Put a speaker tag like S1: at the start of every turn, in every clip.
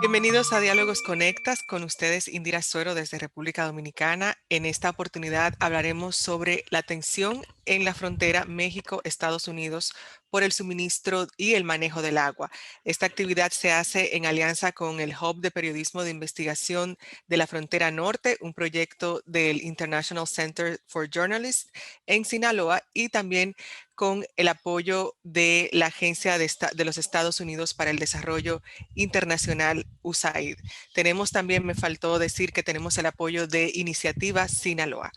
S1: Bienvenidos a Diálogos Conectas, con ustedes Indira Suero desde República Dominicana. En esta oportunidad hablaremos sobre la tensión en la frontera México-Estados Unidos por el suministro y el manejo del agua. Esta actividad se hace en alianza con el Hub de Periodismo de Investigación de la Frontera Norte, un proyecto del International Center for Journalists en Sinaloa, y también con el apoyo de la Agencia de los Estados Unidos para el Desarrollo Internacional, USAID. Tenemos también, me faltó decir que tenemos el apoyo de Iniciativa Sinaloa.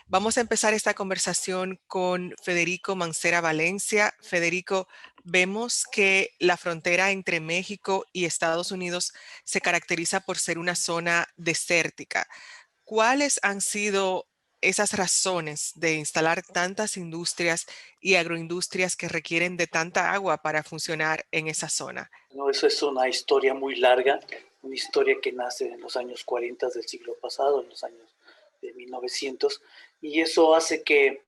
S1: Vamos a empezar esta conversación con Federico Mancera Valencia. Federico, vemos que la frontera entre México y Estados Unidos se caracteriza por ser una zona desértica. ¿Cuáles han sido esas razones de instalar tantas industrias y agroindustrias que requieren de tanta agua para funcionar en esa zona?
S2: No, eso es una historia muy larga, una historia que nace en los años 40 del siglo pasado, en los años de 1900, y eso hace que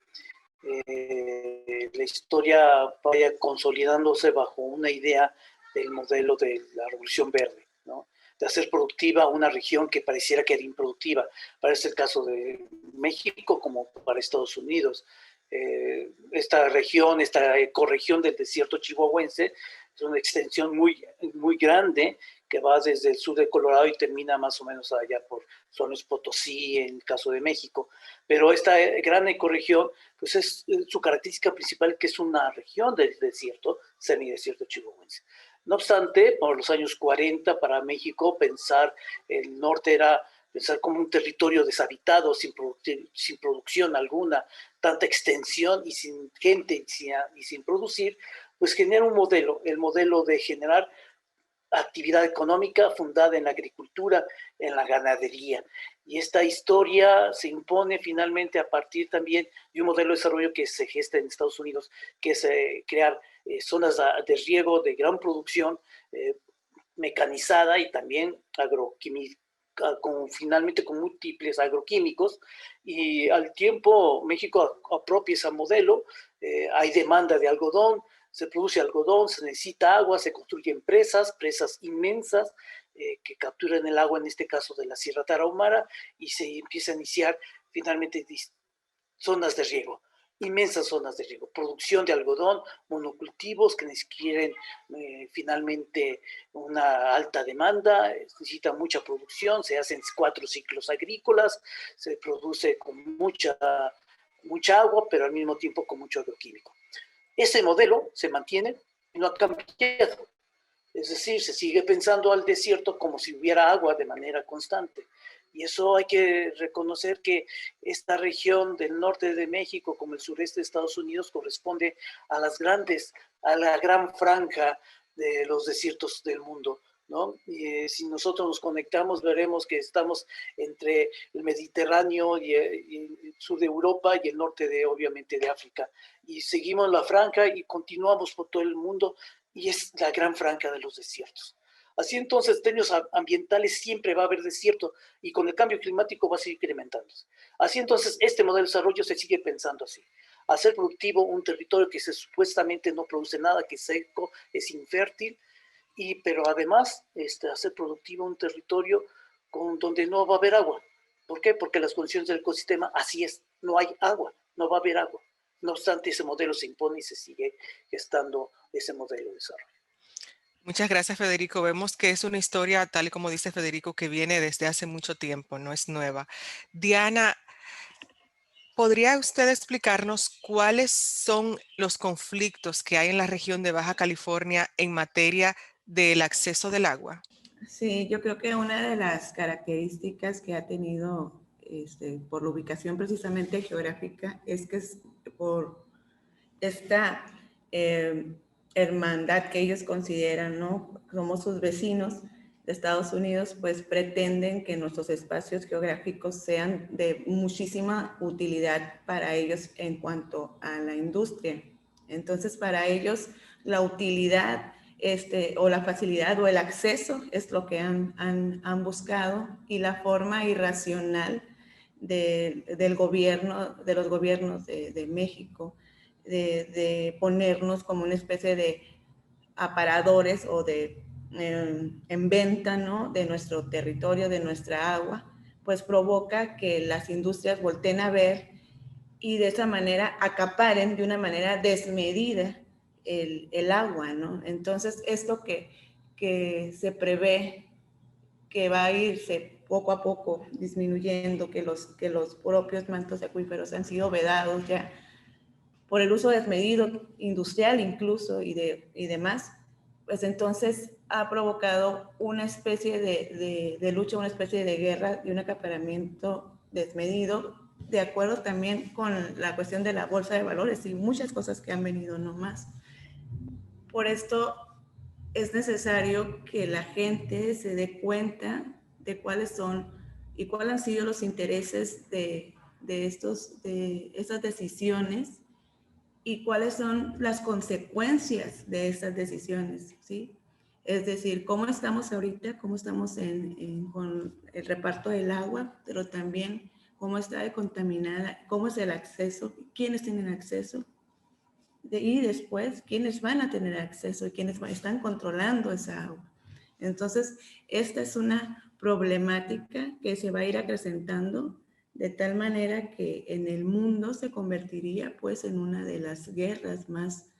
S2: la historia vaya consolidándose bajo una idea del modelo de la Revolución Verde, ¿no? De hacer productiva una región que pareciera que era improductiva. Para este el caso de México como para Estados Unidos. Esta región, esta ecorregión del desierto chihuahuense, es una extensión muy grande que va desde el sur de Colorado y termina más o menos allá por San Luis Potosí, en el caso de México. Pero esta gran ecorregión, pues es su característica principal, que es una región del desierto, semidesierto chihuahuense. No obstante, por los años 40 para México, pensar el norte era pensar como un territorio deshabitado, sin producción alguna, tanta extensión y sin gente y sin producir, pues genera un modelo, el modelo de generar actividad económica fundada en la agricultura, en la ganadería. Y esta historia se impone finalmente a partir también de un modelo de desarrollo que se gesta en Estados Unidos, que es crear zonas de riego de gran producción, mecanizada y también agroquímica, finalmente con múltiples agroquímicos, y al tiempo México apropia ese modelo. Hay demanda de algodón, se produce algodón, se necesita agua, se construyen presas inmensas que capturan el agua, en este caso de la Sierra Tarahumara, y se empieza a iniciar finalmente zonas de riego, inmensas zonas de riego, producción de algodón, monocultivos que quieren finalmente una alta demanda, necesita mucha producción, se hacen 4 ciclos agrícolas, se produce con mucha agua, pero al mismo tiempo con mucho agroquímico. Ese modelo se mantiene y no ha cambiado. Es decir, se sigue pensando al desierto como si hubiera agua de manera constante. Y eso hay que reconocer que esta región del norte de México, como el sureste de Estados Unidos, corresponde a la gran franja de los desiertos del mundo, ¿no? Y si nosotros nos conectamos, veremos que estamos entre el Mediterráneo y el sur de Europa y el norte obviamente, de África. Y seguimos la franja y continuamos por todo el mundo, y es la gran franja de los desiertos. Así entonces, en términos ambientales siempre va a haber desierto, y con el cambio climático va a seguir incrementándose. Así entonces, este modelo de desarrollo se sigue pensando así: hacer productivo un territorio que supuestamente no produce nada, que es seco, es infértil, pero además hacer productivo un territorio donde no va a haber agua. ¿Por qué? Porque las condiciones del ecosistema así es, no hay agua, no va a haber agua. No obstante, ese modelo se impone y se sigue gestando ese modelo de desarrollo.
S1: Muchas gracias, Federico. Vemos que es una historia, tal y como dice Federico, que viene desde hace mucho tiempo, no es nueva. Diana, ¿podría usted explicarnos cuáles son los conflictos que hay en la región de Baja California en materia del acceso del agua?
S3: Sí, yo creo que una de las características que ha tenido por la ubicación precisamente geográfica es que es por esta hermandad que ellos consideran, ¿no? Somos sus vecinos de Estados Unidos, pues pretenden que nuestros espacios geográficos sean de muchísima utilidad para ellos en cuanto a la industria. Entonces, para ellos, la utilidad o la facilidad o el acceso es lo que han buscado, y la forma irracional del gobierno, de los gobiernos de México, de ponernos como una especie de aparadores o de en venta, ¿no?, de nuestro territorio, de nuestra agua, pues provoca que las industrias volteen a ver y de esa manera acaparen de una manera desmedida el agua, ¿no? Entonces, esto que se prevé que va a irse poco a poco disminuyendo, que los propios mantos acuíferos han sido vedados ya por el uso desmedido industrial incluso y demás, pues entonces ha provocado una especie de lucha, una especie de guerra y un acaparamiento desmedido, de acuerdo también con la cuestión de la bolsa de valores y muchas cosas que han venido nomás. Por esto es necesario que la gente se dé cuenta de cuáles son y cuáles han sido los intereses de estas decisiones y cuáles son las consecuencias de estas decisiones, ¿sí? Es decir, cómo estamos ahorita, cómo estamos con el reparto del agua, pero también cómo está de contaminada, cómo es el acceso, quiénes tienen acceso, y después quiénes van a tener acceso y quiénes están controlando esa agua. Entonces, esta es una problemática que se va a ir acrecentando de tal manera que en el mundo se convertiría pues en una de las guerras más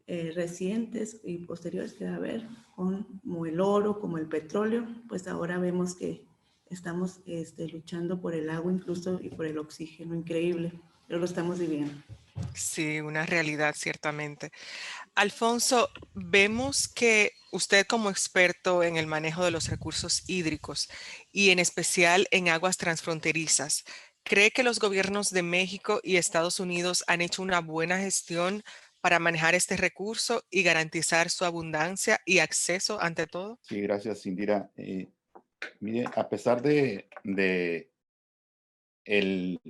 S3: recientes y posteriores que va a haber, como el oro, como el petróleo. Pues ahora vemos que estamos luchando por el agua incluso y por el oxígeno, increíble, pero lo estamos viviendo.
S1: Sí, una realidad ciertamente. Alfonso, vemos que usted como experto en el manejo de los recursos hídricos y en especial en aguas transfronterizas, ¿cree que los gobiernos de México y Estados Unidos han hecho una buena gestión para manejar este recurso y garantizar su abundancia y acceso ante todo?
S4: Sí, gracias, Indira. Mire, a pesar de el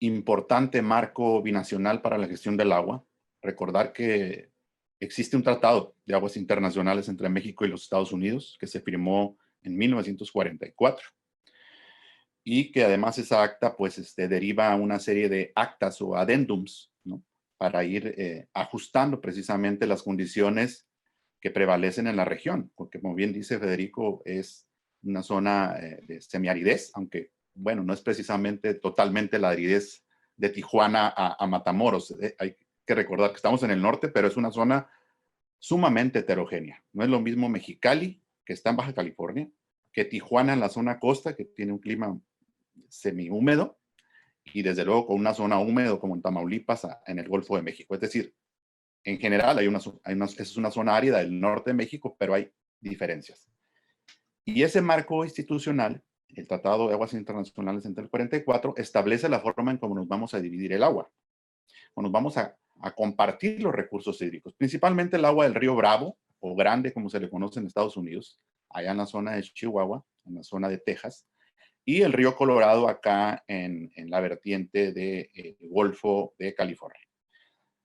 S4: importante marco binacional para la gestión del agua, recordar que existe un tratado de aguas internacionales entre México y los Estados Unidos que se firmó en 1944 y que además esa acta pues deriva una serie de actas o adendums, ¿no?, para ir ajustando precisamente las condiciones que prevalecen en la región, porque como bien dice Federico, es una zona de semiaridez, aunque bueno, no es precisamente totalmente la aridez de Tijuana a Matamoros. Hay que recordar que estamos en el norte, pero es una zona sumamente heterogénea. No es lo mismo Mexicali, que está en Baja California, que Tijuana en la zona costa, que tiene un clima semihúmedo, y desde luego con una zona húmeda como en Tamaulipas, en el Golfo de México. Es decir, en general es una zona árida del norte de México, pero hay diferencias. Y ese marco institucional, el Tratado de Aguas Internacionales entre el 44, establece la forma en cómo nos vamos a dividir el agua, o nos vamos a compartir los recursos hídricos, principalmente el agua del río Bravo, o Grande, como se le conoce en Estados Unidos, allá en la zona de Chihuahua, en la zona de Texas, y el río Colorado acá en la vertiente del Golfo de California.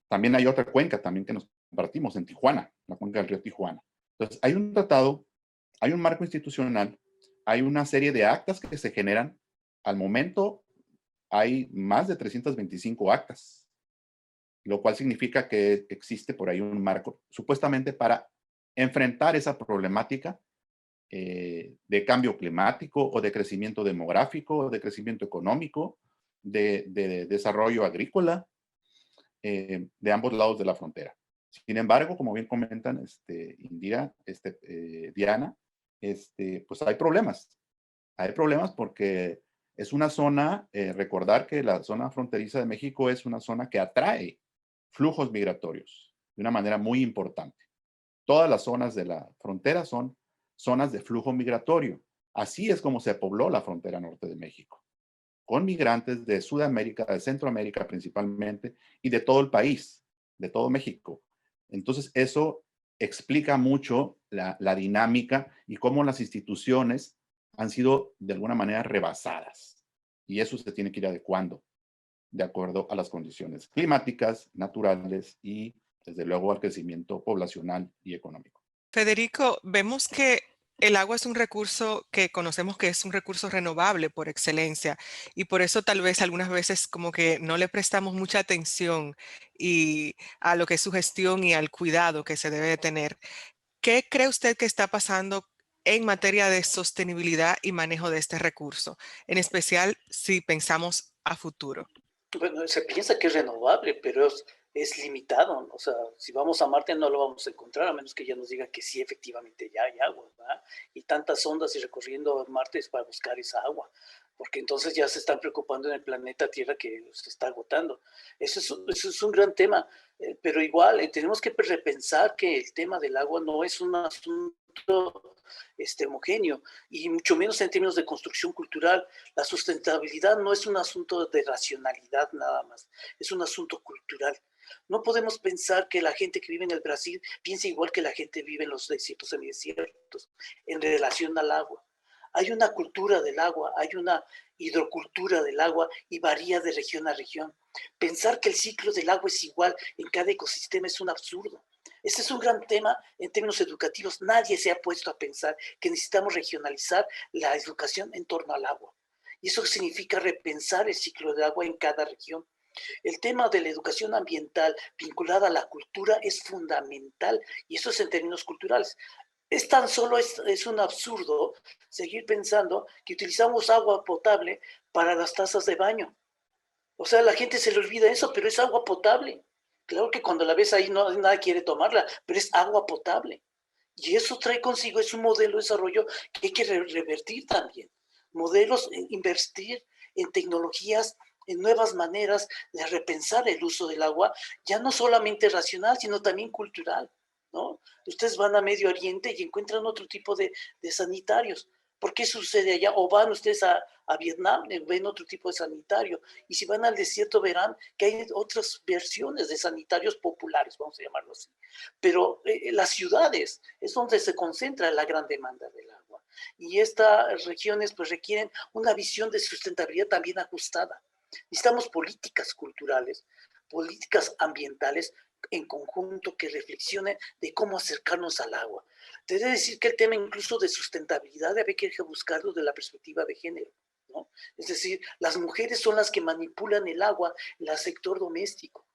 S4: También hay otra cuenca también que nos compartimos en Tijuana, la cuenca del río Tijuana. Entonces, hay un tratado, hay un marco institucional, hay una serie de actas que se generan. Al momento hay más de 325 actas, lo cual significa que existe por ahí un marco supuestamente para enfrentar esa problemática de cambio climático o de crecimiento demográfico, o de crecimiento económico, de desarrollo agrícola, de ambos lados de la frontera. Sin embargo, como bien comentan Indira, Diana, pues hay problemas. Hay problemas porque es una zona, recordar que la zona fronteriza de México es una zona que atrae flujos migratorios de una manera muy importante. Todas las zonas de la frontera son zonas de flujo migratorio. Así es como se pobló la frontera norte de México, con migrantes de Sudamérica, de Centroamérica principalmente, y de todo el país, de todo México. Entonces, eso explica mucho la dinámica y cómo las instituciones han sido de alguna manera rebasadas. Y eso se tiene que ir adecuando de acuerdo a las condiciones climáticas, naturales y, desde luego, al crecimiento poblacional y económico.
S1: Federico, vemos que el agua es un recurso que conocemos que es un recurso renovable por excelencia y por eso tal vez algunas veces como que no le prestamos mucha atención a lo que es su gestión y al cuidado que se debe de tener. ¿Qué cree usted que está pasando en materia de sostenibilidad y manejo de este recurso, en especial si pensamos a futuro?
S2: Bueno, se piensa que es renovable, pero es limitado, ¿no? O sea, si vamos a Marte no lo vamos a encontrar, a menos que ya nos digan que sí, efectivamente ya hay agua, ¿verdad? Y tantas ondas y recorriendo Marte es para buscar esa agua, porque entonces ya se están preocupando en el planeta Tierra que se está agotando. Eso es un gran tema, pero igual tenemos que repensar que el tema del agua no es un asunto homogéneo, y mucho menos en términos de construcción cultural. La sustentabilidad no es un asunto de racionalidad nada más, es un asunto cultural. No podemos pensar que la gente que vive en el Brasil piense igual que la gente que vive en los desiertos, semidesiertos, en relación al agua. Hay una cultura del agua, hay una hidrocultura del agua y varía de región a región. Pensar que el ciclo del agua es igual en cada ecosistema es un absurdo. Este es un gran tema en términos educativos. Nadie se ha puesto a pensar que necesitamos regionalizar la educación en torno al agua. Y eso significa repensar el ciclo del agua en cada región. El tema de la educación ambiental vinculada a la cultura es fundamental, y eso es en términos culturales. Es un absurdo seguir pensando que utilizamos agua potable para las tazas de baño. O sea, a la gente se le olvida eso, pero es agua potable. Claro que cuando la ves ahí no, nadie quiere tomarla, pero es agua potable. Y eso trae consigo, es un modelo de desarrollo que hay que revertir también. Modelos, invertir en tecnologías, en nuevas maneras de repensar el uso del agua, ya no solamente racional, sino también cultural, ¿no? Ustedes van a Medio Oriente y encuentran otro tipo de sanitarios. ¿Por qué sucede allá? O van ustedes a Vietnam, ven otro tipo de sanitario. Y si van al desierto verán que hay otras versiones de sanitarios populares, vamos a llamarlo así. Pero las ciudades es donde se concentra la gran demanda del agua. Y estas regiones pues requieren una visión de sustentabilidad también ajustada. Necesitamos políticas culturales, políticas ambientales en conjunto que reflexionen de cómo acercarnos al agua. Te he de decir que el tema incluso de sustentabilidad había que buscarlo de la perspectiva de género, ¿no? Es decir, las mujeres son las que manipulan el agua en el sector doméstico.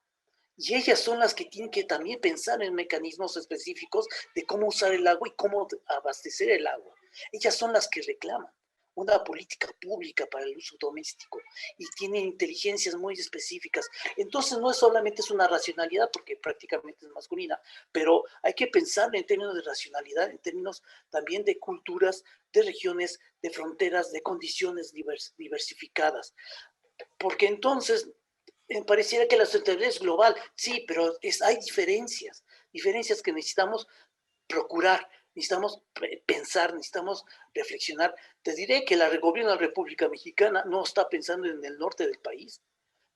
S2: Y ellas son las que tienen que también pensar en mecanismos específicos de cómo usar el agua y cómo abastecer el agua. Ellas son las que reclaman una política pública para el uso doméstico y tienen inteligencias muy específicas. Entonces no es solamente es una racionalidad, porque prácticamente es masculina, pero hay que pensar en términos de racionalidad, en términos también de culturas, de regiones, de fronteras, de condiciones diversificadas. Porque entonces pareciera que la sustentabilidad es global, sí, pero hay diferencias que necesitamos procurar, necesitamos pensar, necesitamos reflexionar. Te diré que el gobierno de la República Mexicana no está pensando en el norte del país,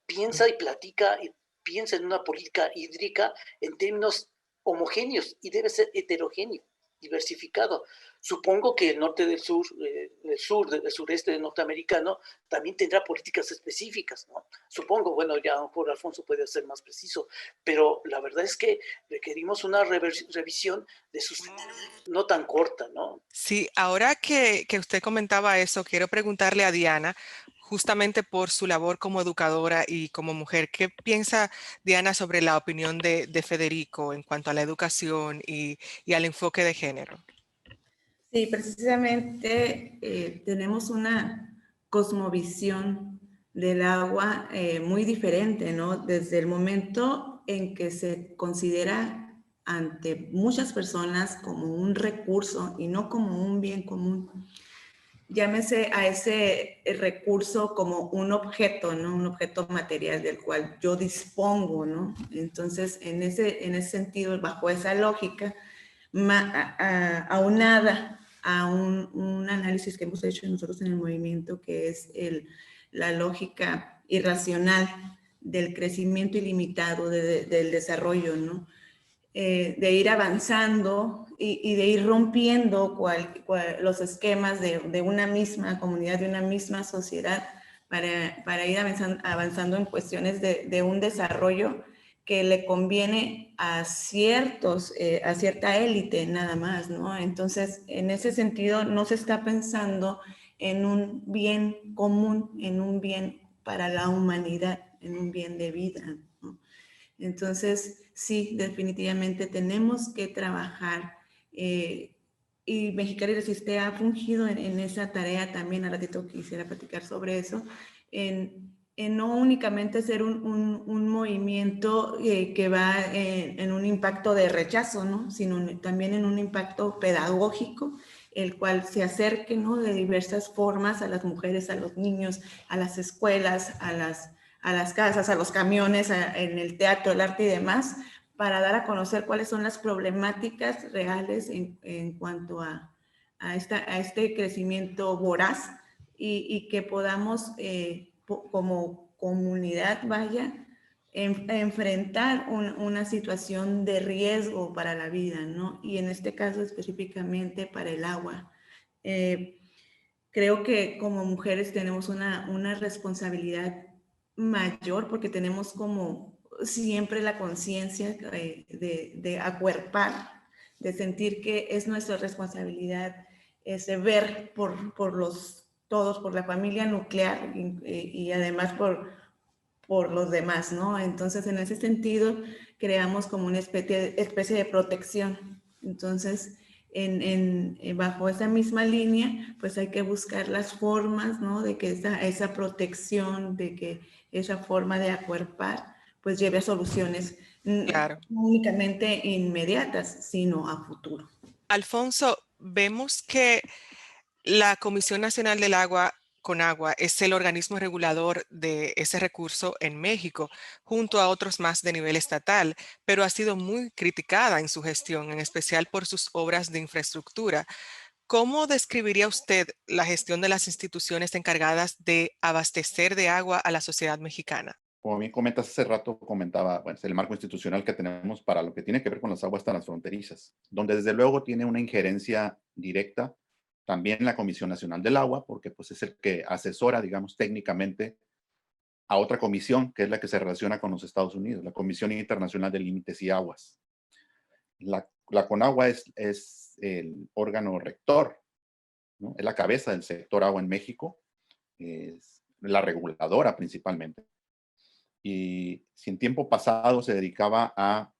S2: piensa y platica y piensa en una política hídrica en términos homogéneos y debe ser heterogéneo, diversificado. Supongo que el norte del sur, el sureste norteamericano también tendrá políticas específicas, ¿no? Supongo, bueno, ya a lo mejor Alfonso puede ser más preciso, pero la verdad es que requerimos una revisión de sustentabilidad no tan corta, ¿no?
S1: Sí, ahora que usted comentaba eso, quiero preguntarle a Diana, justamente por su labor como educadora y como mujer, ¿qué piensa Diana sobre la opinión de Federico en cuanto a la educación y al enfoque de género?
S3: Sí, precisamente tenemos una cosmovisión del agua muy diferente, ¿no? Desde el momento en que se considera ante muchas personas como un recurso y no como un bien común. Llámese a ese recurso como un objeto, ¿no? Un objeto material del cual yo dispongo, ¿no? Entonces, en ese sentido, bajo esa lógica, aunada a un análisis que hemos hecho nosotros en el movimiento, que es la lógica irracional del crecimiento ilimitado del desarrollo, ¿no? De ir avanzando y de ir rompiendo los esquemas de una misma comunidad, de una misma sociedad, para ir avanzando en cuestiones de un desarrollo que le conviene a cierta élite nada más, ¿no? Entonces, en ese sentido, no se está pensando en un bien común, en un bien para la humanidad, en un bien de vida, ¿no? Entonces, sí, definitivamente tenemos que trabajar Y Mexicali Resiste ha fungido en esa tarea también. Al ratito quisiera platicar sobre eso, en no únicamente ser un movimiento que va en un impacto de rechazo, ¿no? Sino también en un impacto pedagógico, el cual se acerque, ¿no? De diversas formas a las mujeres, a los niños, a las escuelas, a las casas, a los camiones, en el teatro, el arte y demás, para dar a conocer cuáles son las problemáticas reales en cuanto a este crecimiento voraz, y que podamos como comunidad, enfrentar una situación de riesgo para la vida, ¿no? Y en este caso específicamente para el agua. Creo que como mujeres tenemos una responsabilidad mayor, porque tenemos como siempre la conciencia de acuerpar, de sentir que es nuestra responsabilidad ver todos, por la familia nuclear, y además por los demás, ¿no? Entonces, en ese sentido, creamos como una especie de protección. Entonces, bajo esa misma línea, pues hay que buscar las formas, ¿no? De que esa protección, de que esa forma de acuerpar, pues lleve a soluciones
S1: Claro.
S3: no únicamente inmediatas, sino a futuro.
S1: Alfonso, vemos que la Comisión Nacional del Agua, Conagua, es el organismo regulador de ese recurso en México, junto a otros más de nivel estatal, pero ha sido muy criticada en su gestión, en especial por sus obras de infraestructura. ¿Cómo describiría usted la gestión de las instituciones encargadas de abastecer de agua a la sociedad mexicana?
S4: Como bien comentas, hace rato comentaba, bueno, es el marco institucional que tenemos para lo que tiene que ver con las aguas transfronterizas, donde desde luego tiene una injerencia directa también la Comisión Nacional del Agua, porque pues es el que asesora, digamos, técnicamente a otra comisión, que es la que se relaciona con los Estados Unidos, la Comisión Internacional de Límites y Aguas. La Conagua es el órgano rector, ¿no? Es la cabeza del sector agua en México, es la reguladora principalmente. Y si en tiempo pasado se dedicaba a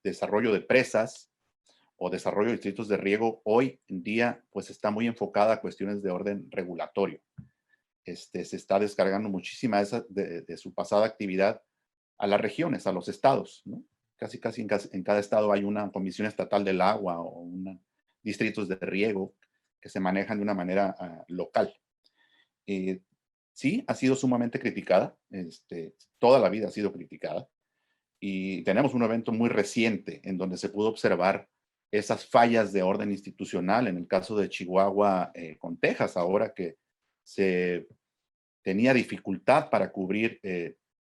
S4: desarrollo de presas o desarrollo de distritos de riego, hoy en día pues está muy enfocada a cuestiones de orden regulatorio. Se está descargando muchísima de su pasada actividad a las regiones, a los estados, ¿no? Casi en cada estado hay una comisión estatal del agua o distritos de riego que se manejan de una manera local. Sí, ha sido sumamente criticada, toda la vida ha sido criticada, y tenemos un evento muy reciente en donde se pudo observar esas fallas de orden institucional, en el caso de Chihuahua con Texas, ahora que se tenía dificultad para cubrir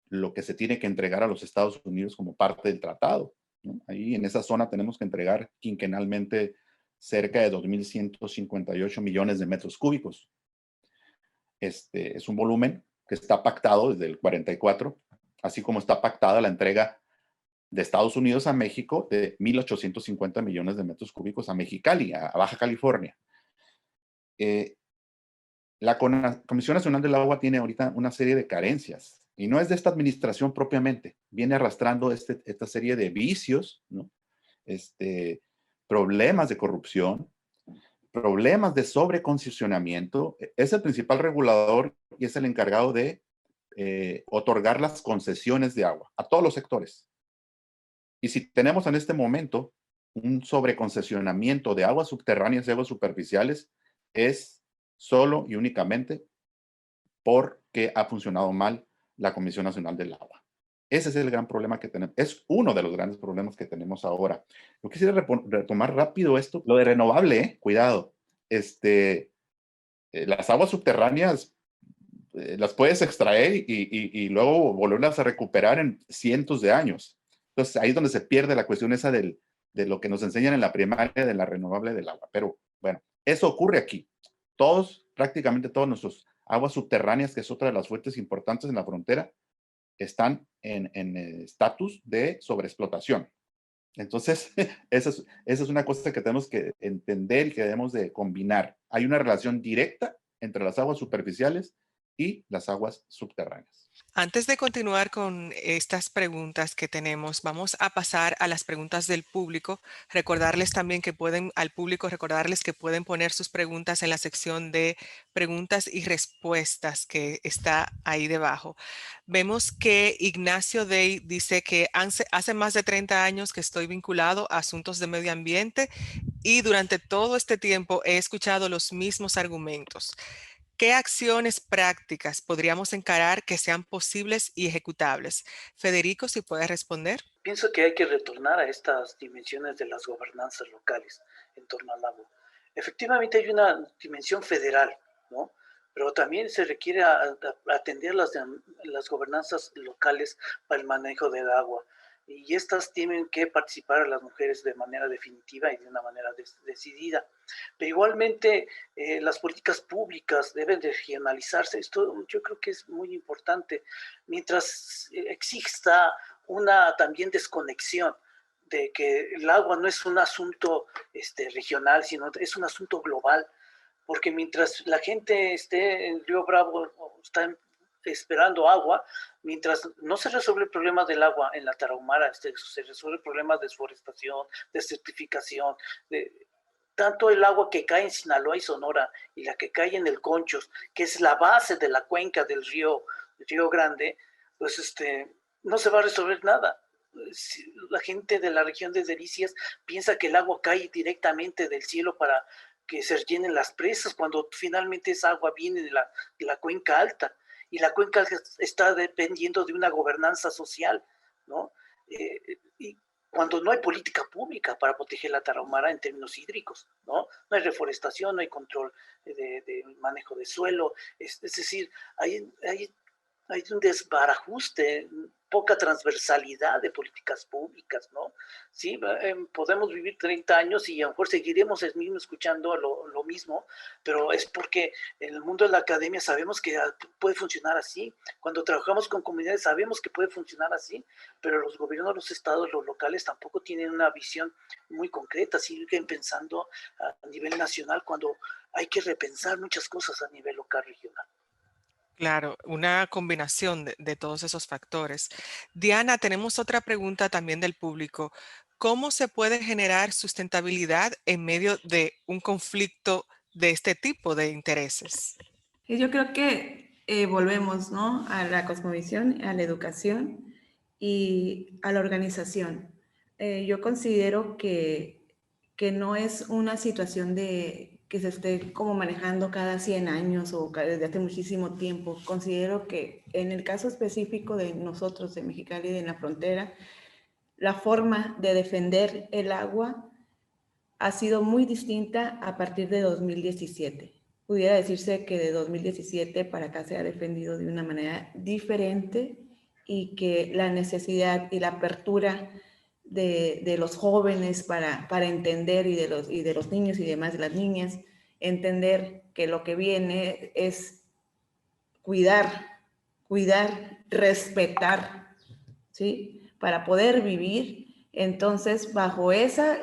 S4: lo que se tiene que entregar a los Estados Unidos como parte del tratado, ¿no? Ahí en esa zona tenemos que entregar quinquenalmente cerca de 2.158 millones de metros cúbicos. Es un volumen que está pactado desde el 44, así como está pactada la entrega de Estados Unidos a México de 1.850 millones de metros cúbicos a Mexicali, a Baja California. La Comisión Nacional del Agua tiene ahorita una serie de carencias, y no es de esta administración propiamente, viene arrastrando esta serie de vicios, ¿no? Problemas de corrupción, problemas de sobreconcesionamiento. Es el principal regulador y es el encargado de otorgar las concesiones de agua a todos los sectores. Y si tenemos en este momento un sobreconcesionamiento de aguas subterráneas y aguas superficiales, es solo y únicamente porque ha funcionado mal la Comisión Nacional del Agua. Ese es el gran problema que tenemos. Es uno de los grandes problemas que tenemos ahora. Yo quisiera retomar rápido esto. Lo de renovable, cuidado. Las aguas subterráneas las puedes extraer y luego volverlas a recuperar en cientos de años. Entonces, ahí es donde se pierde la cuestión esa de lo que nos enseñan en la primaria de la renovable del agua. Pero bueno, eso ocurre aquí. Prácticamente todos nuestros aguas subterráneas, que es otra de las fuentes importantes en la frontera, están en estatus de sobreexplotación. Entonces, esa es una cosa que tenemos que entender y que debemos de combinar. Hay una relación directa entre las aguas superficiales y las aguas subterráneas.
S1: Antes de continuar con estas preguntas que tenemos, vamos a pasar a las preguntas del público. Recordarles también que pueden, al público, recordarles que pueden poner sus preguntas en la sección de preguntas y respuestas que está ahí debajo. Vemos que Ignacio Dey dice que hace más de 30 años que estoy vinculado a asuntos de medio ambiente y durante todo este tiempo he escuchado los mismos argumentos. ¿Qué acciones prácticas podríamos encarar que sean posibles y ejecutables? Federico, si puedes responder.
S2: Pienso que hay que retornar a estas dimensiones de las gobernanzas locales en torno al agua. Efectivamente hay una dimensión federal, ¿no? Pero también se requiere atender las gobernanzas locales para el manejo del agua. Y estas tienen que participar a las mujeres de manera definitiva y de una manera decidida. Pero igualmente las políticas públicas deben de regionalizarse. Esto yo creo que es muy importante. Mientras exista una también desconexión de que el agua no es un asunto regional, sino es un asunto global, porque mientras la gente esté en Río Bravo, está esperando agua, mientras no se resuelve el problema del agua en la Tarahumara, se resuelve el problema de desforestación, de certificación, tanto el agua que cae en Sinaloa y Sonora y la que cae en el Conchos, que es la base de la cuenca del río Grande, pues no se va a resolver nada. La gente de la región de Delicias piensa que el agua cae directamente del cielo para que se llenen las presas, cuando finalmente esa agua viene de la cuenca alta, y la cuenca está dependiendo de una gobernanza social, ¿no? Y cuando no hay política pública para proteger la tarahumara en términos hídricos, ¿no? No hay reforestación, no hay control de manejo de suelo, es decir, hay un desbarajuste, poca transversalidad de políticas públicas, ¿no? Sí, podemos vivir 30 años y a lo mejor seguiremos el mismo escuchando lo mismo, pero es porque en el mundo de la academia sabemos que puede funcionar así. Cuando trabajamos con comunidades sabemos que puede funcionar así, pero los gobiernos, los estados, los locales tampoco tienen una visión muy concreta, siguen pensando a nivel nacional cuando hay que repensar muchas cosas a nivel local, regional.
S1: Claro, una combinación de todos esos factores. Diana, tenemos otra pregunta también del público. ¿Cómo se puede generar sustentabilidad en medio de un conflicto de este tipo de intereses?
S3: Y yo creo que volvemos, ¿no?, a la cosmovisión, a la educación y a la organización. Yo considero que no es una situación de que se esté como manejando cada 100 años o desde hace muchísimo tiempo. Considero que en el caso específico de nosotros, de Mexicali, de la frontera, la forma de defender el agua ha sido muy distinta a partir de 2017. Pudiera decirse que de 2017 para acá se ha defendido de una manera diferente y que la necesidad y la apertura de los jóvenes para entender y de los niños y demás de las niñas, entender que lo que viene es cuidar, respetar, ¿sí? Para poder vivir. Entonces, bajo esa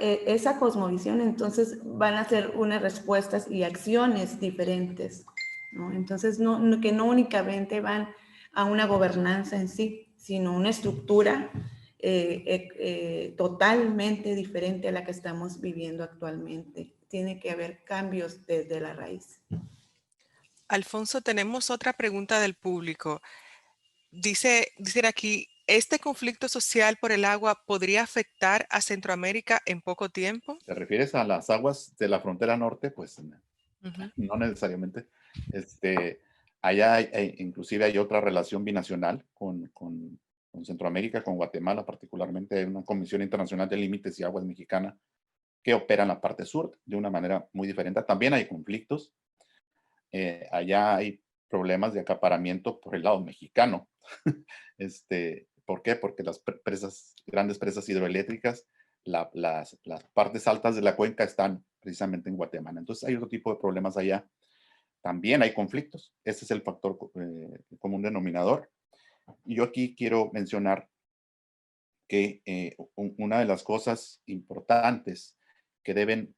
S3: cosmovisión, entonces van a ser unas respuestas y acciones diferentes, ¿no? Entonces, que no únicamente van a una gobernanza en sí, sino una estructura totalmente diferente a la que estamos viviendo actualmente. Tiene que haber cambios desde la raíz.
S1: Alfonso, tenemos otra pregunta del público. Dice aquí, ¿este conflicto social por el agua podría afectar a Centroamérica en poco tiempo?
S4: ¿Te refieres a las aguas de la frontera norte? Pues
S1: Ujú.
S4: no necesariamente. Allá inclusive hay otra relación binacional con Centroamérica, con Guatemala particularmente. Hay una Comisión Internacional de Límites y Aguas Mexicana que opera en la parte sur de una manera muy diferente. También hay conflictos. Allá hay problemas de acaparamiento por el lado mexicano. ¿Por qué? Porque las grandes presas hidroeléctricas, las partes altas de la cuenca están precisamente en Guatemala. Entonces hay otro tipo de problemas allá. También hay conflictos. Ese es el factor común denominador. Y yo aquí quiero mencionar que una de las cosas importantes que deben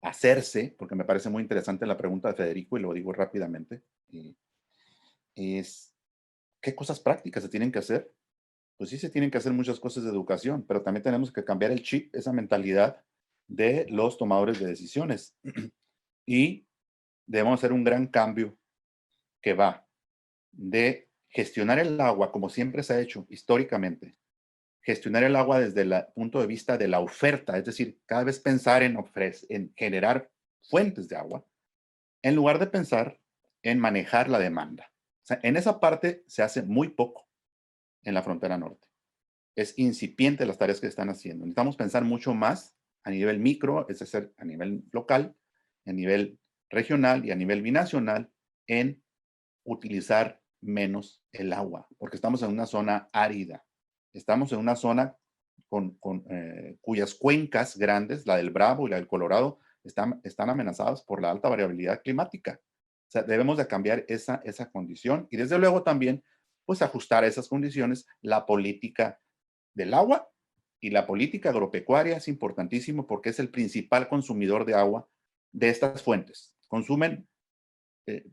S4: hacerse, porque me parece muy interesante la pregunta de Federico y lo digo rápidamente, es ¿qué cosas prácticas se tienen que hacer? Pues sí se tienen que hacer muchas cosas de educación, pero también tenemos que cambiar el chip, esa mentalidad de los tomadores de decisiones. Y debemos hacer un gran cambio que va de gestionar el agua como siempre se ha hecho históricamente, gestionar el agua desde el punto de vista de la oferta, es decir, cada vez pensar en generar fuentes de agua, en lugar de pensar en manejar la demanda. O sea, en esa parte se hace muy poco en la frontera norte. Es incipiente las tareas que están haciendo. Necesitamos pensar mucho más a nivel micro, es decir, a nivel local, a nivel regional y a nivel binacional, en utilizar menos el agua, porque estamos en una zona árida. Estamos en una zona cuyas cuencas grandes, la del Bravo y la del Colorado, están amenazadas por la alta variabilidad climática. O sea, debemos de cambiar esa condición y desde luego también, pues ajustar a esas condiciones la política del agua y la política agropecuaria es importantísimo porque es el principal consumidor de agua de estas fuentes. Consumen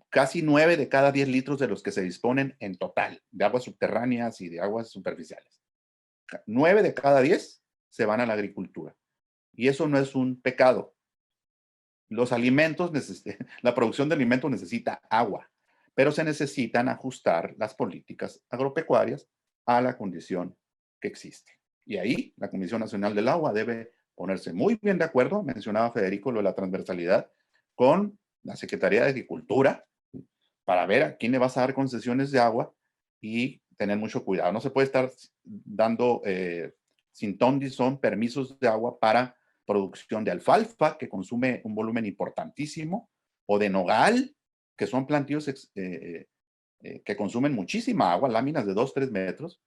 S4: casi 9 de cada 10 litros de los que se disponen en total de aguas subterráneas y de aguas superficiales. 9 de cada 10 se van a la agricultura. Y eso no es un pecado. Los alimentos, la producción de alimentos necesita agua, pero se necesitan ajustar las políticas agropecuarias a la condición que existe. Y ahí la Comisión Nacional del Agua debe ponerse muy bien de acuerdo, mencionaba Federico lo de la transversalidad, con la Secretaría de Agricultura para ver a quién le vas a dar concesiones de agua y tener mucho cuidado. No se puede estar dando sin ton ni son permisos de agua para producción de alfalfa, que consume un volumen importantísimo, o de nogal, que son plantíos que consumen muchísima agua, láminas de 2-3 metros,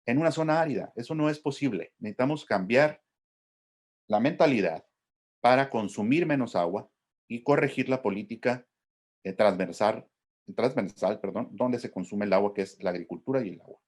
S4: en una zona árida. Eso no es posible. Necesitamos cambiar la mentalidad para consumir menos agua y corregir la política transversal, donde se consume el agua, que es la agricultura y el agua.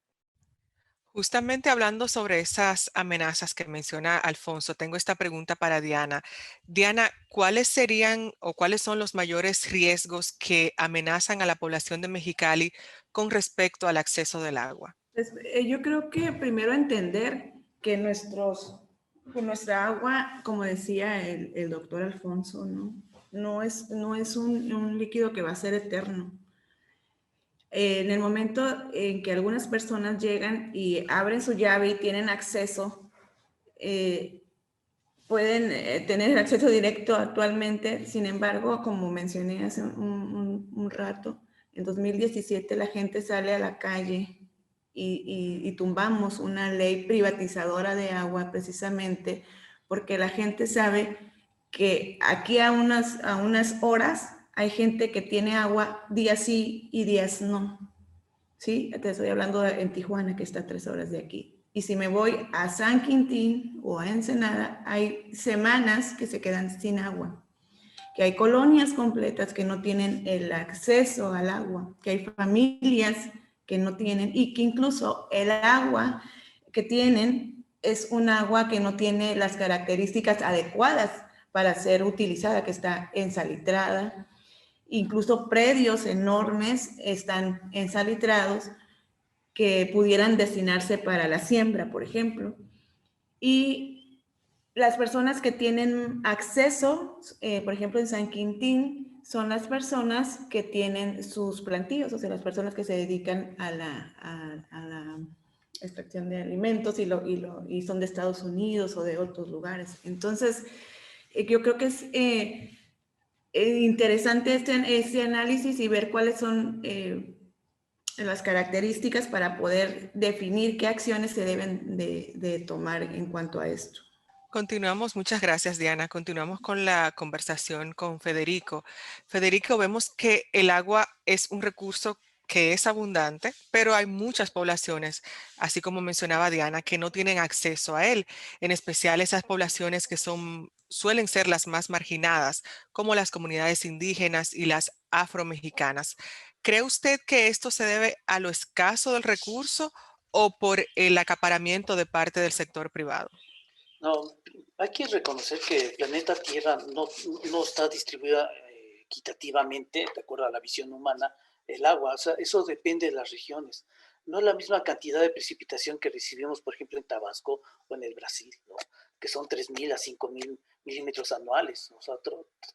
S1: Justamente hablando sobre esas amenazas que menciona Alfonso, tengo esta pregunta para Diana. Diana, ¿cuáles serían o cuáles son los mayores riesgos que amenazan a la población de Mexicali con respecto al acceso del agua?
S3: Pues, yo creo que primero entender que nuestra agua, como decía el doctor Alfonso, no es un líquido que va a ser eterno. En el momento en que algunas personas llegan y abren su llave y tienen acceso, pueden tener acceso directo actualmente. Sin embargo, como mencioné hace un rato, en 2017 la gente sale a la calle y tumbamos una ley privatizadora de agua precisamente porque la gente sabe que aquí a unas horas hay gente que tiene agua días sí y días no. ¿Sí? Te estoy hablando en Tijuana, que está a 3 horas de aquí. Y si me voy a San Quintín o a Ensenada, hay semanas que se quedan sin agua, que hay colonias completas que no tienen el acceso al agua, que hay familias que no tienen y que incluso el agua que tienen es un agua que no tiene las características adecuadas para ser utilizada, que está ensalitrada. Incluso predios enormes están ensalitrados que pudieran destinarse para la siembra, por ejemplo. Y las personas que tienen acceso, por ejemplo, en San Quintín, son las personas que tienen sus plantíos, o sea, las personas que se dedican a la extracción de alimentos y son de Estados Unidos o de otros lugares. Entonces, yo creo que es interesante este análisis y ver cuáles son las características para poder definir qué acciones se deben de tomar en cuanto a esto.
S1: Continuamos, muchas gracias Diana. Continuamos con la conversación con Federico. Federico, vemos que el agua es un recurso que es abundante, pero hay muchas poblaciones, así como mencionaba Diana, que no tienen acceso a él, en especial esas poblaciones que suelen ser las más marginadas, como las comunidades indígenas y las afromexicanas. ¿Cree usted que esto se debe a lo escaso del recurso o por el acaparamiento de parte del sector privado?
S2: No, hay que reconocer que el planeta Tierra no está distribuida equitativamente, de acuerdo a la visión humana, el agua. O sea, eso depende de las regiones. no es la misma cantidad de precipitación que recibimos, por ejemplo, en Tabasco o en el Brasil, ¿no? Que son 3.000 a 5.000 milímetros anuales, o sea,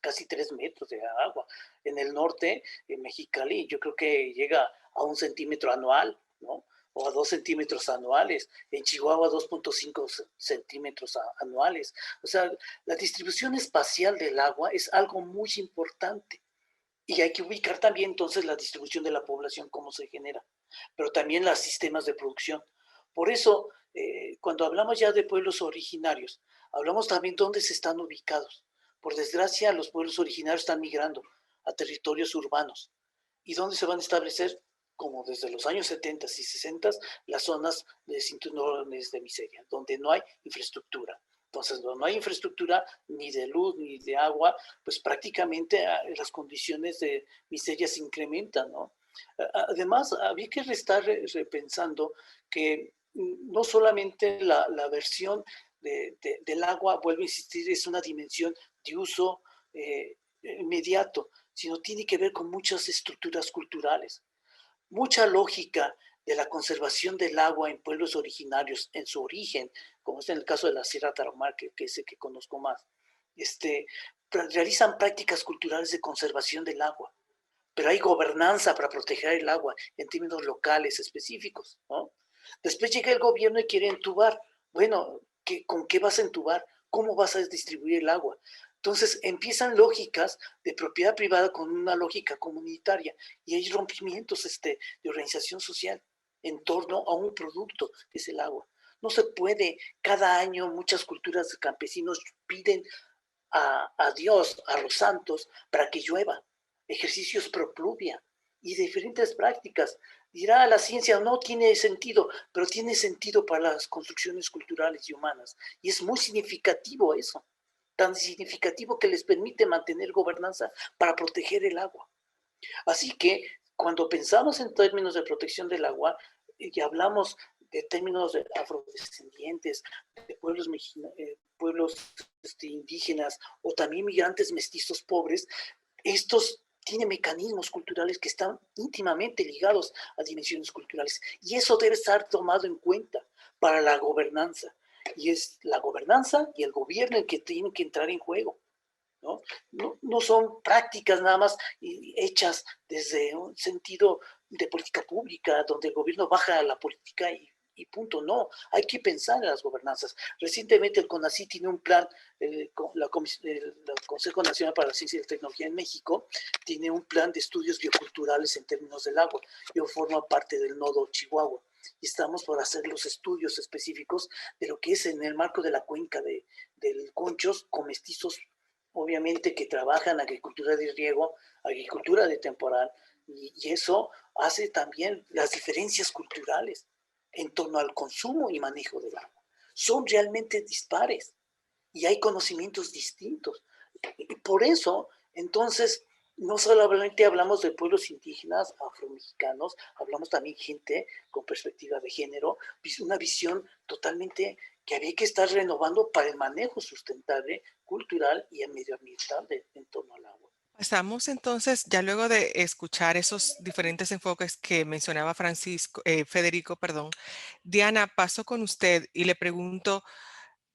S2: casi 3 metros de agua. En el norte, en Mexicali, yo creo que llega a 1 centímetro anual, ¿no? O a 2 centímetros anuales. En Chihuahua, 2.5 centímetros anuales. O sea, la distribución espacial del agua es algo muy importante. Y hay que ubicar también entonces la distribución de la población, cómo se genera, pero también los sistemas de producción. Por eso, cuando hablamos ya de pueblos originarios, hablamos también dónde se están ubicados. Por desgracia, los pueblos originarios están migrando a territorios urbanos. ¿Y dónde se van a establecer? Como desde los años 70 y 60, las zonas de cinturones de miseria, donde no hay infraestructura. Entonces, no hay infraestructura ni de luz ni de agua, pues prácticamente las condiciones de miseria se incrementan, ¿no? Además, había que estar repensando que no solamente la versión del agua, vuelvo a insistir, es una dimensión de uso inmediato, sino tiene que ver con muchas estructuras culturales. Mucha lógica de la conservación del agua en pueblos originarios, en su origen, como es en el caso de la Sierra Tarahumara, que es el que conozco más, realizan prácticas culturales de conservación del agua, pero hay gobernanza para proteger el agua en términos locales específicos, ¿no? Después llega el gobierno y quiere entubar. Bueno, ¿con qué vas a entubar? ¿Cómo vas a distribuir el agua? Entonces empiezan lógicas de propiedad privada con una lógica comunitaria y hay rompimientos de organización social en torno a un producto que es el agua. No se puede, cada año muchas culturas de campesinos piden a Dios, a los santos, para que llueva, ejercicios pro pluvia y diferentes prácticas. Dirá la ciencia, no tiene sentido, pero tiene sentido para las construcciones culturales y humanas. Y es muy significativo eso, tan significativo que les permite mantener gobernanza para proteger el agua. Así que cuando pensamos en términos de protección del agua y hablamos de términos de afrodescendientes, de pueblos indígenas o también migrantes mestizos pobres, estos tienen mecanismos culturales que están íntimamente ligados a dimensiones culturales y eso debe estar tomado en cuenta para la gobernanza. Y es la gobernanza y el gobierno el que tienen que entrar en juego. No son prácticas nada más hechas desde un sentido de política pública, donde el gobierno baja la política y punto. No, hay que pensar en las gobernanzas. Recientemente el CONACYT tiene un plan, el Consejo Nacional para la Ciencia y la Tecnología en México, tiene un plan de estudios bioculturales en términos del agua. Yo formo parte del nodo Chihuahua y estamos por hacer los estudios específicos de lo que es en el marco de la cuenca del Conchos con mestizos, obviamente, que trabajan agricultura de riego, agricultura de temporal, y eso hace también las diferencias culturales en torno al consumo y manejo del agua. Son realmente dispares y hay conocimientos distintos. Y por eso, entonces, no solamente hablamos de pueblos indígenas, afromexicanos, hablamos también gente con perspectiva de género, una visión totalmente que había que estar renovando para el manejo sustentable, cultural y medioambiental en torno al agua.
S1: Pasamos entonces, ya luego de escuchar esos diferentes enfoques que mencionaba Federico, Diana, paso con usted y le pregunto,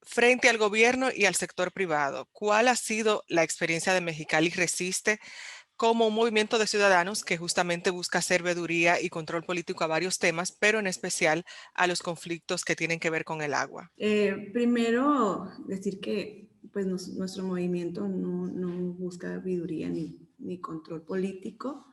S1: frente al gobierno y al sector privado, ¿cuál ha sido la experiencia de Mexicali Resiste como un movimiento de ciudadanos que justamente busca hacer veeduría y control político a varios temas, pero en especial a los conflictos que tienen que ver con el agua?
S3: Primero, decir que pues, nuestro movimiento no busca veeduría ni control político.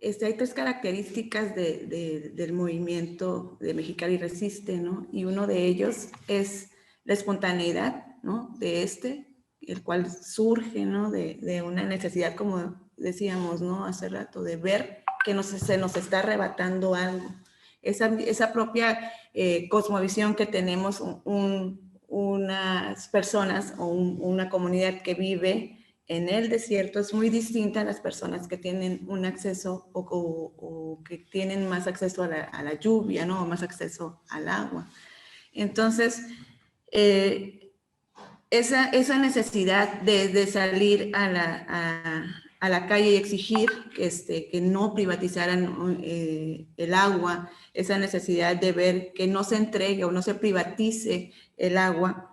S3: Hay 3 características del movimiento de Mexicali Resiste, ¿no? Y uno de ellos es la espontaneidad, ¿no? El cual surge, ¿no? De una necesidad, como decíamos, ¿no? Hace rato, de ver que se nos está arrebatando algo. Esa propia cosmovisión que tenemos unas personas o una comunidad que vive en el desierto es muy distinta a las personas que tienen un acceso o que tienen más acceso a la lluvia, ¿no? O más acceso al agua. Entonces, esa necesidad de salir a a la calle y exigir que no privatizaran el agua, esa necesidad de ver que no se entregue o no se privatice el agua,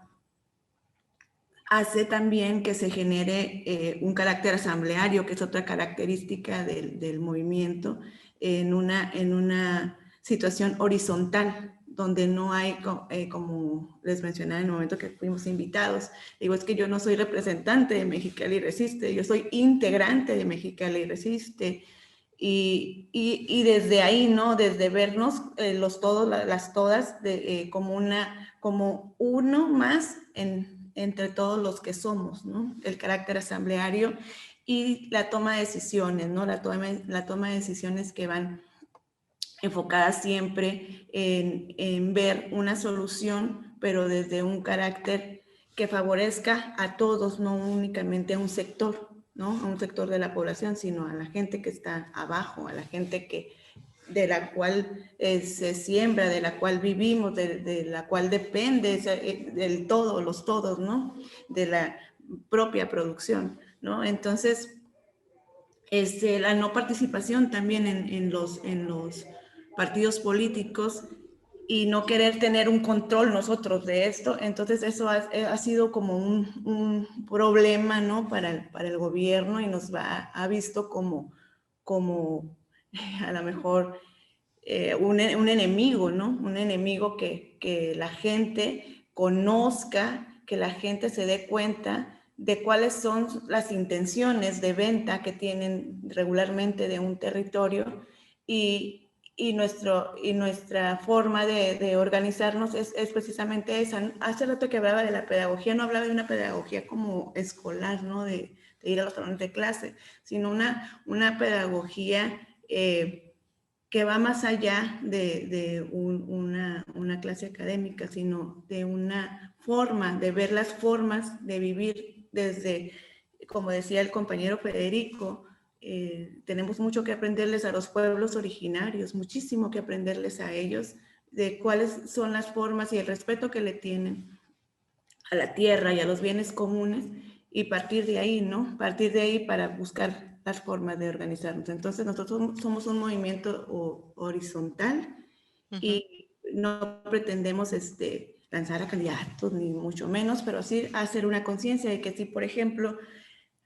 S3: hace también que se genere un carácter asambleario, que es otra característica del movimiento, en una situación horizontal, donde no hay, como les mencionaba en el momento que fuimos invitados, digo, es que yo no soy representante de Mexicali Resiste, yo soy integrante de Mexicali Resiste, y desde ahí, ¿no? Desde vernos los todos, las todas, como uno más entre todos los que somos, ¿no? El carácter asambleario y la toma de decisiones, ¿no? La toma de decisiones que van enfocadas siempre en ver una solución, pero desde un carácter que favorezca a todos, no únicamente a un sector, ¿no? A un sector de la población, sino a la gente que está abajo, a la gente de la cual se siembra, de la cual vivimos, de la cual depende del todo, los todos, ¿no? De la propia producción, ¿no? Entonces, la no participación también en los partidos políticos y no querer tener un control nosotros de esto, entonces eso ha sido como un problema, ¿no? Para el gobierno y nos ha visto como a lo mejor un enemigo, ¿no? Un enemigo que la gente conozca, que la gente se dé cuenta de cuáles son las intenciones de venta que tienen regularmente de un territorio y nuestra forma de organizarnos es precisamente esa. Hace rato que hablaba de la pedagogía, no hablaba de una pedagogía como escolar, ¿no? De ir a los salones de clase, sino una pedagogía que va más allá de una clase académica, sino de una forma, de ver las formas de vivir desde, como decía el compañero Federico, tenemos mucho que aprenderles a los pueblos originarios, muchísimo que aprenderles a ellos, de cuáles son las formas y el respeto que le tienen a la tierra y a los bienes comunes, y partir de ahí, ¿no? Partir de ahí para buscar las formas de organizarnos. Entonces, nosotros somos un movimiento horizontal y no pretendemos lanzar a candidatos, ni mucho menos, pero sí hacer una conciencia de que si, por ejemplo,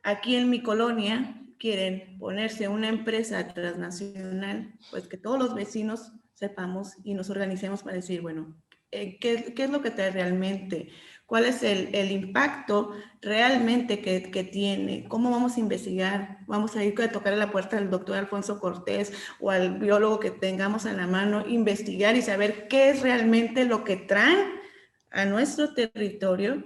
S3: aquí en mi colonia quieren ponerse una empresa transnacional, pues que todos los vecinos sepamos y nos organicemos para decir, bueno, ¿qué es lo que trae realmente? ¿Cuál es el impacto realmente que tiene? ¿Cómo vamos a investigar? Vamos a ir a tocar a la puerta del doctor Alfonso Cortés o al biólogo que tengamos a la mano, investigar y saber qué es realmente lo que traen a nuestro territorio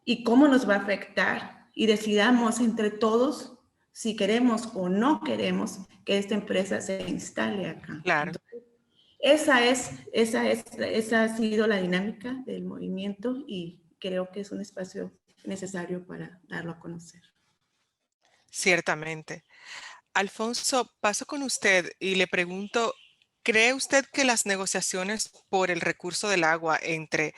S3: y cómo nos va a afectar, y decidamos entre todos si queremos o no queremos que esta empresa se instale acá.
S1: Claro.
S3: Entonces, esa ha sido la dinámica del movimiento y creo que es un espacio necesario para darlo a conocer.
S1: Ciertamente. Alfonso, paso con usted y le pregunto, ¿cree usted que las negociaciones por el recurso del agua entre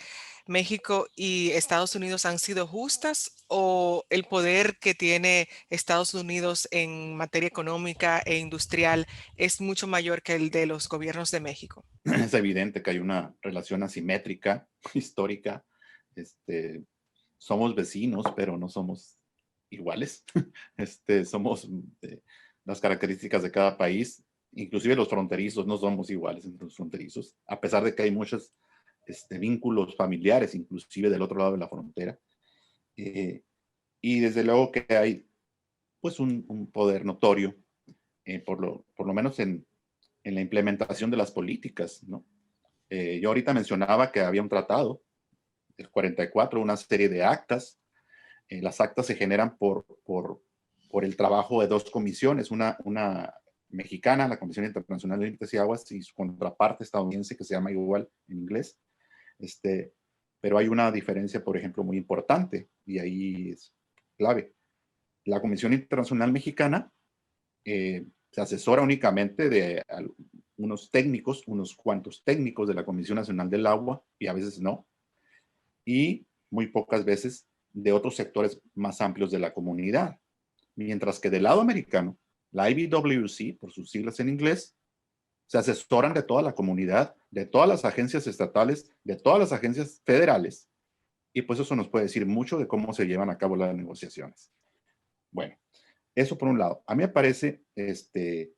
S1: México y Estados Unidos han sido justas o el poder que tiene Estados Unidos en materia económica e industrial es mucho mayor que el de los gobiernos de México?
S4: Es evidente que hay una relación asimétrica, histórica. Somos vecinos, pero no somos iguales. Somos las características de cada país, inclusive los fronterizos, no somos iguales entre los fronterizos, a pesar de que hay muchos vínculos familiares, inclusive del otro lado de la frontera. Y desde luego que hay pues un poder notorio, por lo menos en la implementación de las políticas, ¿no? Yo ahorita mencionaba que había un tratado del 44, una serie de actas. Las actas se generan por el trabajo de dos comisiones, una mexicana, la Comisión Internacional de Límites y Aguas, y su contraparte estadounidense, que se llama igual en inglés. Pero hay una diferencia, por ejemplo, muy importante, y ahí es clave. La Comisión Internacional Mexicana se asesora únicamente de unos cuantos técnicos de la Comisión Nacional del Agua, y a veces no, y muy pocas veces de otros sectores más amplios de la comunidad. Mientras que del lado americano, la IBWC, por sus siglas en inglés, se asesoran de toda la comunidad, de todas las agencias estatales, de todas las agencias federales, y pues eso nos puede decir mucho de cómo se llevan a cabo las negociaciones. Bueno, eso por un lado. A mí me parece que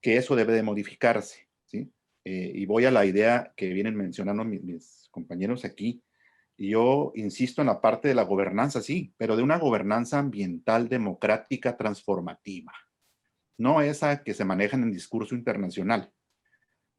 S4: eso debe de modificarse, ¿sí? Y voy a la idea que vienen mencionando mis compañeros aquí. Y yo insisto en la parte de la gobernanza, sí, pero de una gobernanza ambiental democrática transformativa, no esa que se maneja en el discurso internacional.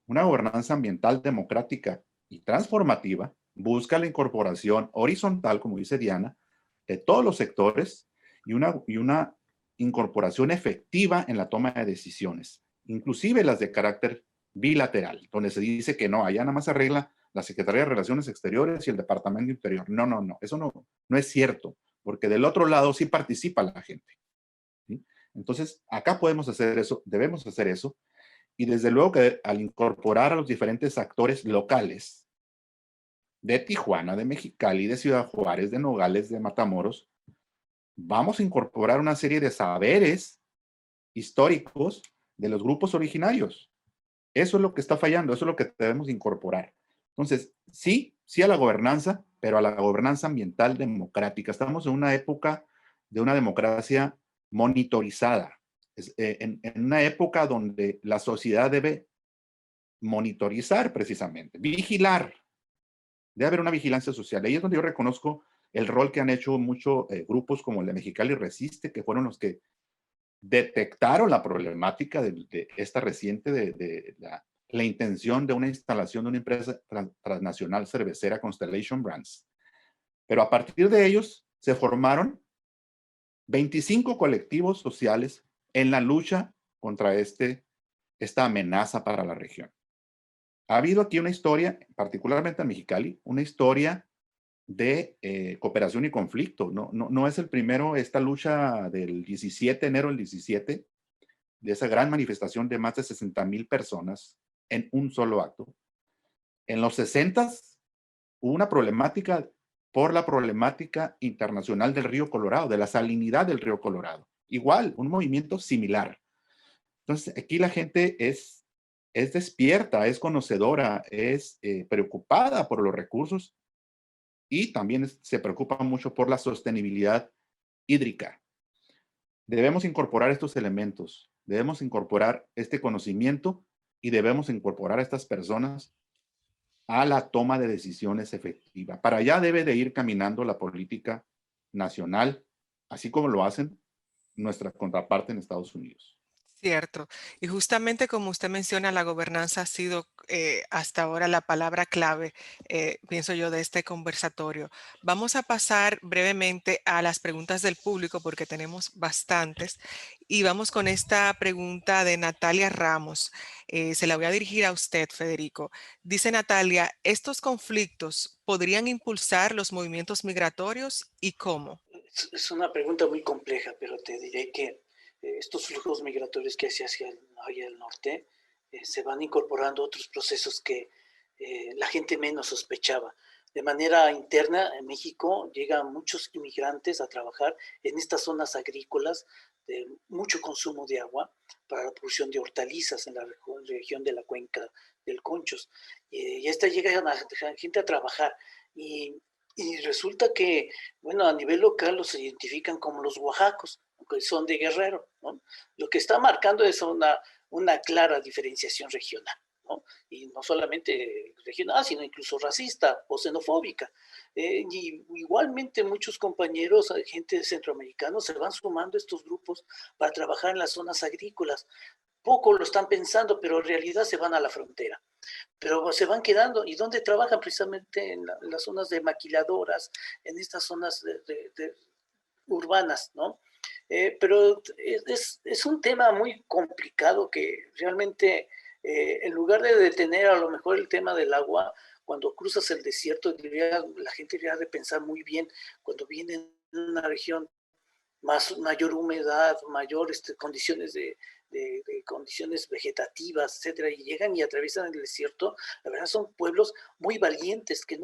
S4: Una gobernanza ambiental democrática y transformativa busca la incorporación horizontal, como dice Diana, de todos los sectores y una incorporación efectiva en la toma de decisiones, inclusive las de carácter bilateral, donde se dice que no, allá nada más se arregla la Secretaría de Relaciones Exteriores y el Departamento Interior. No, no, no, eso no es cierto, porque del otro lado sí participa la gente, ¿sí? Entonces, acá podemos hacer eso, debemos hacer eso, y desde luego que al incorporar a los diferentes actores locales de Tijuana, de Mexicali, de Ciudad Juárez, de Nogales, de Matamoros, vamos a incorporar una serie de saberes históricos de los grupos originarios. Eso es lo que está fallando, eso es lo que debemos incorporar. Entonces, sí, sí a la gobernanza, pero a la gobernanza ambiental democrática. Estamos en una época de una democracia monitorizada, en una época donde la sociedad debe monitorizar precisamente, vigilar. Debe haber una vigilancia social. Ahí es donde yo reconozco el rol que han hecho muchos grupos como el de Mexicali Resiste, que fueron los que detectaron la problemática de esta reciente, de la intención de una instalación de una empresa transnacional cervecera, Constellation Brands. Pero a partir de ellos se formaron 25 colectivos sociales en la lucha contra esta amenaza para la región. Ha habido aquí una historia, particularmente en Mexicali, una historia de cooperación y conflicto. No es el primero, esta lucha del 17 de enero del 17, de esa gran manifestación de más de 60,000 personas en un solo acto. En los 60 hubo una problemática por la problemática internacional del río Colorado, de la salinidad del río Colorado. Igual, un movimiento similar. Entonces, aquí la gente es despierta, es conocedora, es preocupada por los recursos y también se preocupa mucho por la sostenibilidad hídrica. Debemos incorporar estos elementos, debemos incorporar este conocimiento y debemos incorporar a estas personas a la toma de decisiones efectiva. Para allá debe de ir caminando la política nacional, así como lo hacen nuestra contraparte en Estados Unidos.
S1: Cierto. Y justamente como usted menciona, la gobernanza ha sido hasta ahora la palabra clave, pienso yo, de este conversatorio. Vamos a pasar brevemente a las preguntas del público porque tenemos bastantes. Y vamos con esta pregunta de Natalia Ramos. Se la voy a dirigir a usted, Federico. Dice Natalia, ¿estos conflictos podrían impulsar los movimientos migratorios y cómo?
S2: Es una pregunta muy compleja, pero te diré que estos flujos migratorios que hacia el norte se van incorporando otros procesos que la gente menos sospechaba. De manera interna, en México llegan muchos inmigrantes a trabajar en estas zonas agrícolas de mucho consumo de agua para la producción de hortalizas en la región de la cuenca del Conchos. Y esta llega gente a trabajar y resulta que, bueno, a nivel local los identifican como los oaxacos, que son de Guerrero, ¿no? Lo que está marcando es una clara diferenciación regional, ¿no? Y no solamente regional, sino incluso racista o xenofóbica. Y igualmente muchos compañeros, gente centroamericanos, se van sumando a estos grupos para trabajar en las zonas agrícolas. Poco lo están pensando, pero en realidad se van a la frontera. Pero se van quedando. ¿Y dónde trabajan? Precisamente en las zonas de maquiladoras, en estas zonas urbanas, ¿no? Pero es un tema muy complicado que realmente, en lugar de detener a lo mejor el tema del agua, cuando cruzas el desierto, la gente debería de pensar muy bien cuando viene en una región mayor humedad, mayores condiciones de condiciones vegetativas, etcétera, y llegan y atraviesan el desierto. La verdad son pueblos muy valientes que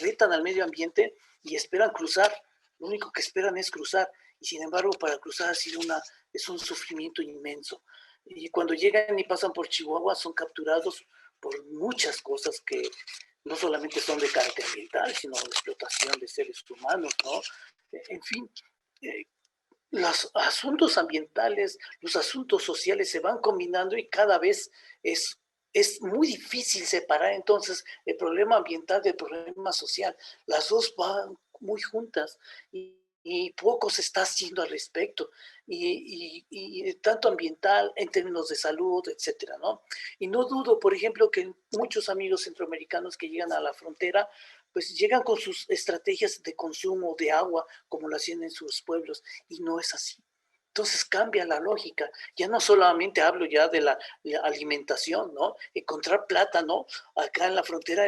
S2: retan al medio ambiente y esperan cruzar. Lo único que esperan es cruzar y sin embargo para cruzar ha sido es un sufrimiento inmenso. Y cuando llegan y pasan por Chihuahua son capturados por muchas cosas que no solamente son de carácter ambiental, sino de explotación de seres humanos, ¿no? En fin, los asuntos ambientales, los asuntos sociales se van combinando y cada vez es muy difícil separar entonces el problema ambiental del problema social. Las dos van muy juntas y poco se está haciendo al respecto, y tanto ambiental en términos de salud, etcétera, ¿no? Y no dudo, por ejemplo, que muchos amigos centroamericanos que llegan a la frontera, pues llegan con sus estrategias de consumo de agua, como lo hacían en sus pueblos, y no es así. Entonces cambia la lógica. Ya no solamente hablo ya de la alimentación, ¿no? Encontrar plátano acá en la frontera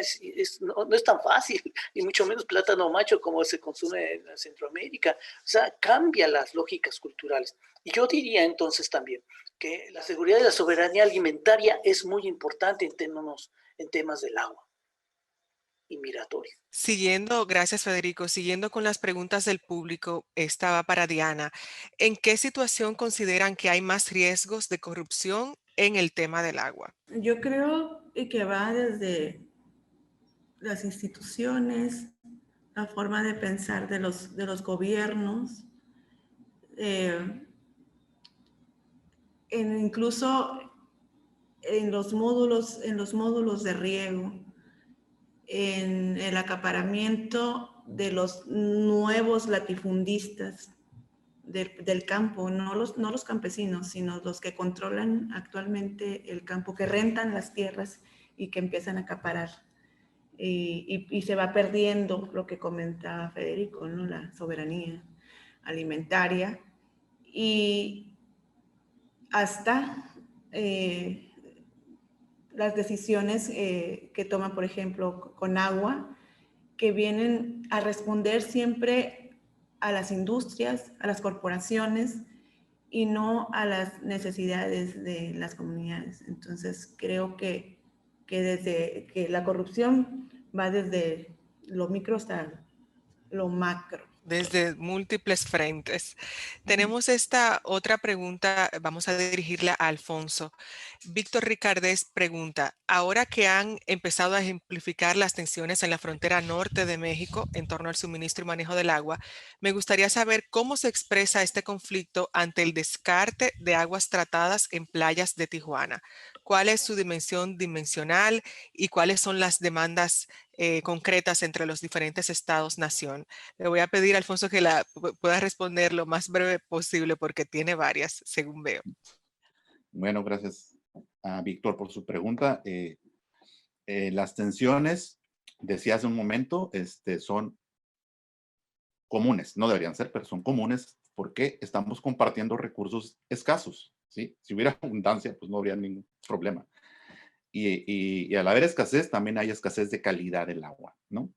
S2: no es tan fácil, y mucho menos plátano macho como se consume en Centroamérica. O sea, cambia las lógicas culturales. Y yo diría entonces también que la seguridad y la soberanía alimentaria es muy importante en temas del agua y migratorio.
S1: Siguiendo, gracias Federico, siguiendo con las preguntas del público, esta va para Diana. ¿En qué situación consideran que hay más riesgos de corrupción en el tema del agua?
S3: Yo creo que va desde las instituciones, la forma de pensar de los gobiernos, incluso en los módulos de riego, en el acaparamiento de los nuevos latifundistas del campo, no los campesinos, sino los que controlan actualmente el campo, que rentan las tierras y que empiezan a acaparar. Y se va perdiendo lo que comentaba Federico, ¿no? La soberanía alimentaria, y hasta las decisiones que toman, por ejemplo, con agua, que vienen a responder siempre a las industrias, a las corporaciones, y no a las necesidades de las comunidades. Entonces, creo que desde que la corrupción va desde lo micro hasta lo macro.
S1: Desde múltiples frentes. Tenemos esta otra pregunta, vamos a dirigirla a Alfonso. Víctor Ricardés pregunta, ahora que han empezado a ejemplificar las tensiones en la frontera norte de México en torno al suministro y manejo del agua, me gustaría saber cómo se expresa este conflicto ante el descarte de aguas tratadas en playas de Tijuana. ¿Cuál es su dimensional y cuáles son las demandas concretas entre los diferentes estados-nación? Le voy a pedir, Alfonso, que pueda responder lo más breve posible porque tiene varias, según veo.
S4: Bueno, gracias a Víctor por su pregunta. Las tensiones, decía hace un momento, son comunes, no deberían ser, pero son comunes porque estamos compartiendo recursos escasos, ¿sí? Si hubiera abundancia, pues no habría ningún problema. Y al haber escasez, también hay escasez de calidad del agua, ¿no?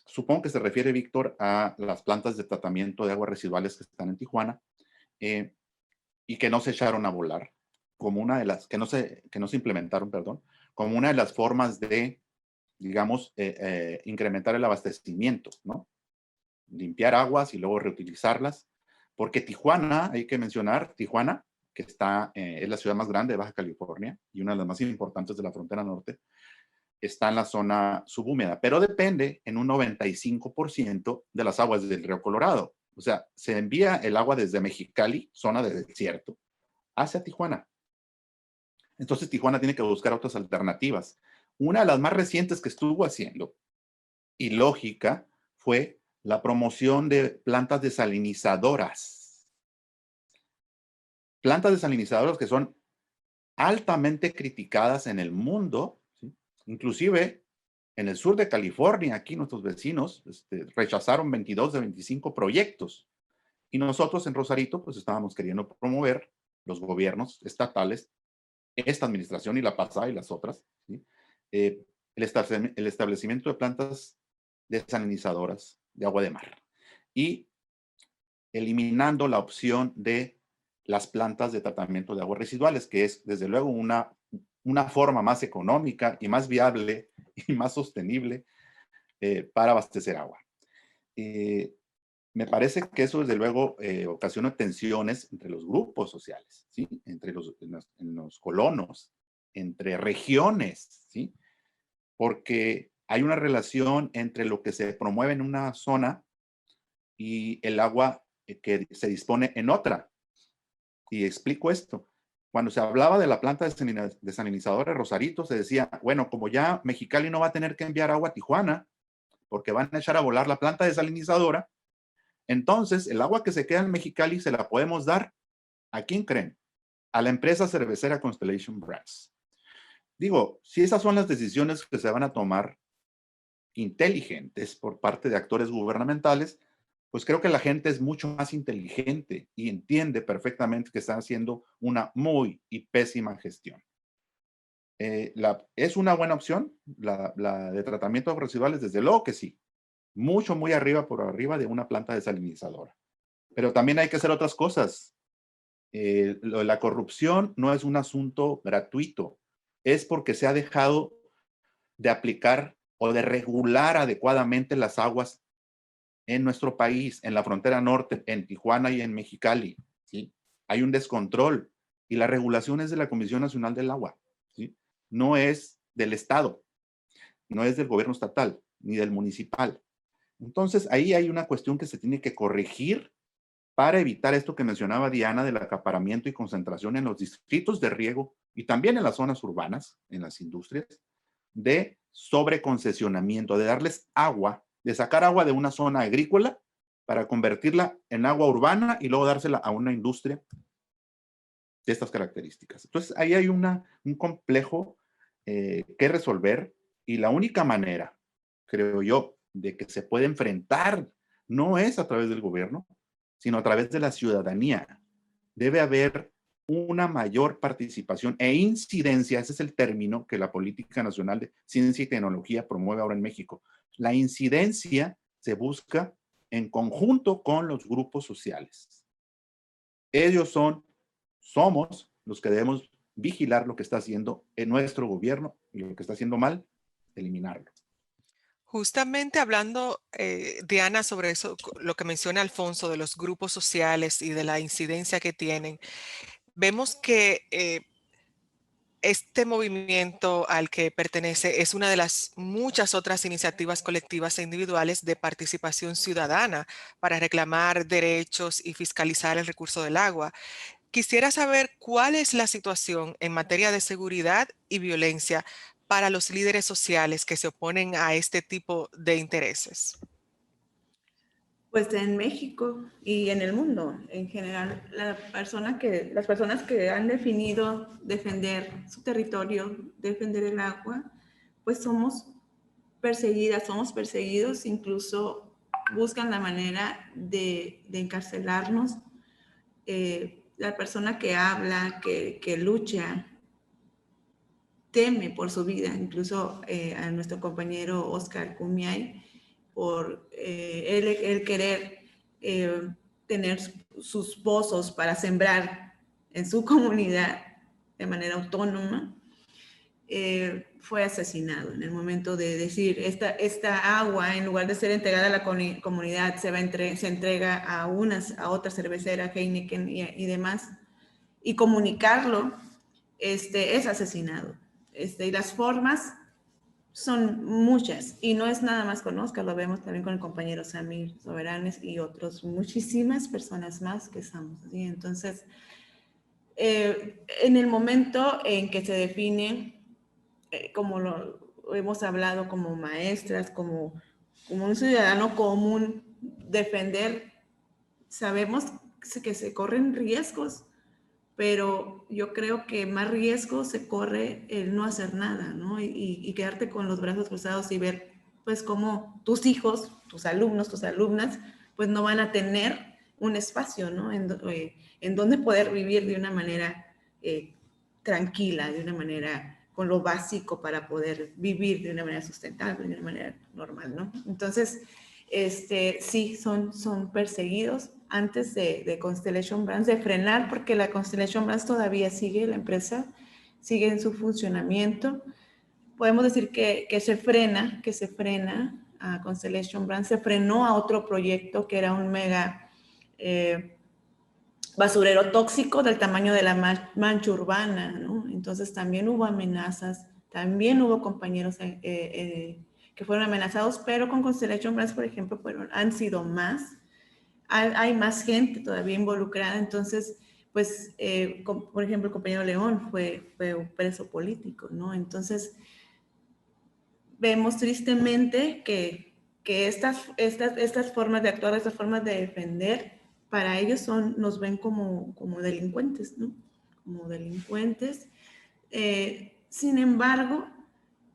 S4: Supongo que se refiere, Víctor, a las plantas de tratamiento de aguas residuales que están en Tijuana y que no se echaron a volar, como una de las, que no se implementaron, perdón, como una de las formas de, digamos, incrementar el abastecimiento, ¿no? Limpiar aguas y luego reutilizarlas, porque Tijuana, hay que mencionar, Tijuana, que es la ciudad más grande de Baja California y una de las más importantes de la frontera norte, está en la zona subhúmeda, pero depende en un 95% de las aguas del río Colorado. O sea, se envía el agua desde Mexicali, zona de desierto, hacia Tijuana. Entonces Tijuana tiene que buscar otras alternativas. Una de las más recientes que estuvo haciendo, y lógica, fue la promoción de plantas desalinizadoras. Plantas desalinizadoras que son altamente criticadas en el mundo, ¿sí? Inclusive en el sur de California, aquí nuestros vecinos rechazaron 22 de 25 proyectos. Y nosotros en Rosarito, pues estábamos queriendo promover los gobiernos estatales, esta administración y la pasada y las otras, ¿sí? El establecimiento de plantas desalinizadoras de agua de mar y eliminando la opción de las plantas de tratamiento de aguas residuales, que es desde luego una forma más económica y más viable y más sostenible para abastecer agua. me parece que eso desde luego ocasiona tensiones entre los grupos sociales, ¿sí? Entre los colonos, entre regiones, ¿sí? Porque hay una relación entre lo que se promueve en una zona y el agua que se dispone en otra. Y explico esto. Cuando se hablaba de la planta desalinizadora de Rosarito, se decía, bueno, como ya Mexicali no va a tener que enviar agua a Tijuana, porque van a echar a volar la planta desalinizadora, entonces el agua que se queda en Mexicali se la podemos dar, ¿a quién creen? A la empresa cervecera Constellation Brands. Digo, si esas son las decisiones que se van a tomar inteligentes por parte de actores gubernamentales, pues creo que la gente es mucho más inteligente y entiende perfectamente que están haciendo una muy y pésima gestión. ¿Es una buena opción la de tratamiento de residuales? Desde luego que sí. Mucho, muy arriba, por arriba de una planta desalinizadora. Pero también hay que hacer otras cosas. La corrupción no es un asunto gratuito. Es porque se ha dejado de aplicar o de regular adecuadamente las aguas en nuestro país, en la frontera norte, en Tijuana y en Mexicali, ¿sí? Hay un descontrol y la regulación es de la Comisión Nacional del Agua, ¿sí? No es del Estado, no es del gobierno estatal, ni del municipal. Entonces, ahí hay una cuestión que se tiene que corregir para evitar esto que mencionaba Diana del acaparamiento y concentración en los distritos de riego y también en las zonas urbanas, en las industrias, de sobreconcesionamiento, de darles agua, de sacar agua de una zona agrícola para convertirla en agua urbana y luego dársela a una industria de estas características. Entonces, ahí hay un complejo que resolver y la única manera, creo yo, de que se puede enfrentar no es a través del gobierno, sino a través de la ciudadanía. Debe haber una mayor participación e incidencia, ese es el término que la Política Nacional de Ciencia y Tecnología promueve ahora en México. La incidencia se busca en conjunto con los grupos sociales. Ellos somos los que debemos vigilar lo que está haciendo en nuestro gobierno y lo que está haciendo mal, eliminarlo.
S1: Justamente hablando, Diana, sobre eso, lo que menciona Alfonso de los grupos sociales y de la incidencia que tienen, vemos que este movimiento al que pertenece es una de las muchas otras iniciativas colectivas e individuales de participación ciudadana para reclamar derechos y fiscalizar el recurso del agua. Quisiera saber cuál es la situación en materia de seguridad y violencia para los líderes sociales que se oponen a este tipo de intereses.
S3: Pues en México y en el mundo en general, las personas que han definido defender su territorio, defender el agua, pues somos perseguidos, incluso buscan la manera de encarcelarnos. La persona que habla, que lucha, teme por su vida, incluso a nuestro compañero Oscar Cumiay, por él querer tener sus pozos para sembrar en su comunidad de manera autónoma, fue asesinado en el momento de decir, esta agua, en lugar de ser entregada a la comunidad, se entrega a otra cervecera, Heineken y demás, y comunicarlo, es asesinado. Y las formas son muchas, y no es nada más con Oscar, lo vemos también con el compañero Samir Soberanes y otros, muchísimas personas más que estamos así. Entonces, en el momento en que se define, como lo hemos hablado como maestras, como un ciudadano común, defender, sabemos que se corren riesgos, pero yo creo que más riesgo se corre el no hacer nada, ¿no? Y quedarte con los brazos cruzados y ver, pues, cómo tus hijos, tus alumnos, tus alumnas, pues, no van a tener un espacio, ¿no? En donde poder vivir de una manera tranquila, de una manera con lo básico para poder vivir de una manera sustentable, de una manera normal, ¿no? Entonces, sí, son perseguidos antes de Constellation Brands, de frenar, porque la Constellation Brands todavía sigue, la empresa sigue en su funcionamiento. Podemos decir que se frena a Constellation Brands, se frenó a otro proyecto que era un mega basurero tóxico del tamaño de la mancha urbana, ¿no? Entonces también hubo amenazas, también hubo compañeros que fueron amenazados, pero con Constellation Brands, por ejemplo, han sido más. Hay más gente todavía involucrada, entonces, pues, por ejemplo, el compañero León fue un preso político, ¿no? Entonces, vemos tristemente que estas formas de actuar, estas formas de defender, para ellos nos ven como delincuentes, ¿no? Como delincuentes. Sin embargo,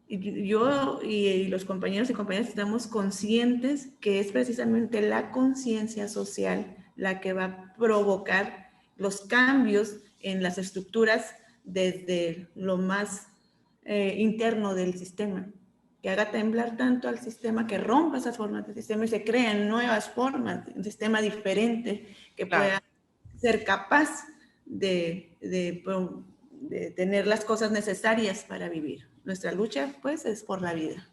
S3: yo y los compañeros y compañeras estamos conscientes que es precisamente la conciencia social la que va a provocar los cambios en las estructuras desde lo más interno del sistema, que haga temblar tanto al sistema, que rompa esas formas del sistema y se crean nuevas formas, un sistema diferente que pueda ser capaz de tener las cosas necesarias para vivir. Nuestra lucha, pues, es por la vida.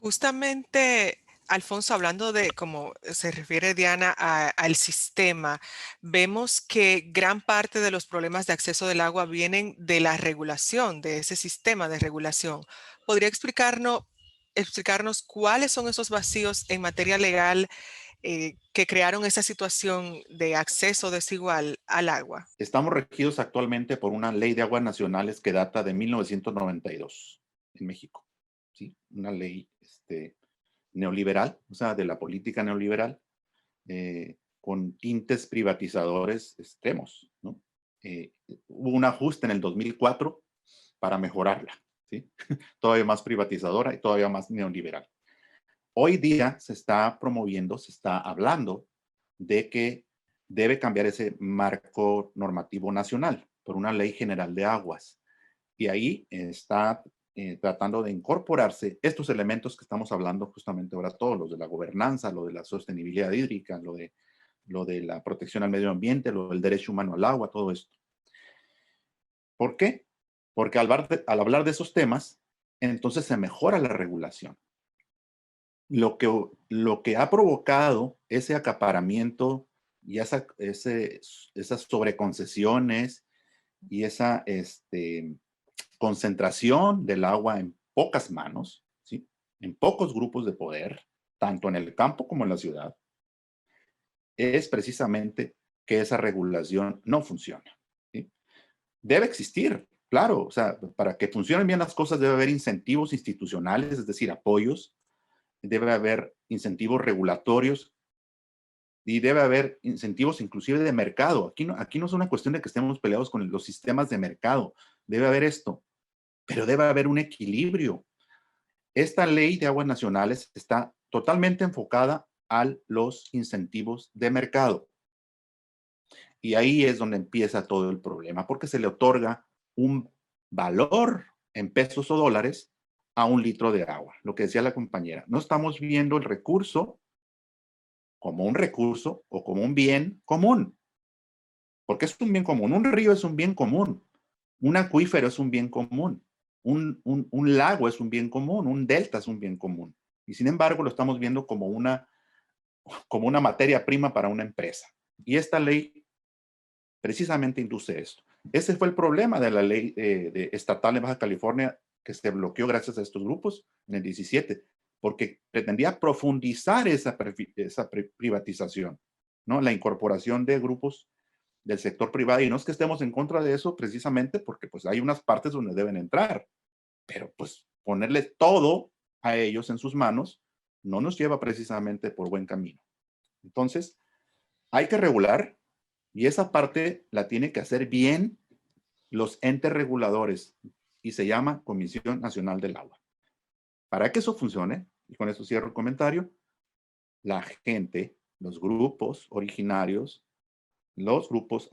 S1: Justamente, Alfonso, hablando de cómo se refiere Diana al sistema, vemos que gran parte de los problemas de acceso del agua vienen de la regulación, de ese sistema de regulación. ¿Podría explicarnos cuáles son esos vacíos en materia legal que crearon esa situación de acceso desigual al agua?
S4: Estamos regidos actualmente por una ley de aguas nacionales que data de 1992 en México, ¿sí? Una ley neoliberal, o sea, de la política neoliberal, con tintes privatizadores extremos, ¿no? Hubo un ajuste en el 2004 para mejorarla, ¿sí? Todavía más privatizadora y todavía más neoliberal. Hoy día se está promoviendo, se está hablando de que debe cambiar ese marco normativo nacional por una ley general de aguas. Y ahí está tratando de incorporarse estos elementos que estamos hablando justamente ahora todos, los de la gobernanza, lo de la sostenibilidad hídrica, lo de la protección al medio ambiente, lo del derecho humano al agua, todo esto. ¿Por qué? Porque al hablar de esos temas, entonces se mejora la regulación. Lo que ha provocado ese acaparamiento y esas sobreconcesiones y esa concentración del agua en pocas manos, ¿sí? En pocos grupos de poder, tanto en el campo como en la ciudad, es precisamente que esa regulación no funciona, ¿sí? Debe existir, claro, o sea, para que funcionen bien las cosas debe haber incentivos institucionales, es decir, apoyos, debe haber incentivos regulatorios y debe haber incentivos inclusive de mercado. Aquí no es una cuestión de que estemos peleados con los sistemas de mercado, debe haber esto, pero debe haber un equilibrio. Esta ley de aguas nacionales está totalmente enfocada a los incentivos de mercado. Y ahí es donde empieza todo el problema, porque se le otorga un valor en pesos o dólares a un litro de agua. Lo que decía la compañera, no estamos viendo el recurso como un recurso o como un bien común, porque es un bien común. Un río es un bien común, un acuífero es un bien común, un lago es un bien común, un delta es un bien común. Y sin embargo lo estamos viendo como una materia prima para una empresa. Y esta ley precisamente induce esto. Ese fue el problema de la ley estatal de Baja California que se bloqueó gracias a estos grupos en el 17, porque pretendía profundizar esa privatización, ¿no? La incorporación de grupos del sector privado. Y no es que estemos en contra de eso precisamente porque pues hay unas partes donde deben entrar, pero pues ponerle todo a ellos en sus manos no nos lleva precisamente por buen camino. Entonces, hay que regular y esa parte la tiene que hacer bien los entes reguladores y se llama Comisión Nacional del Agua. Para que eso funcione, y con eso cierro el comentario, la gente, los grupos originarios, los grupos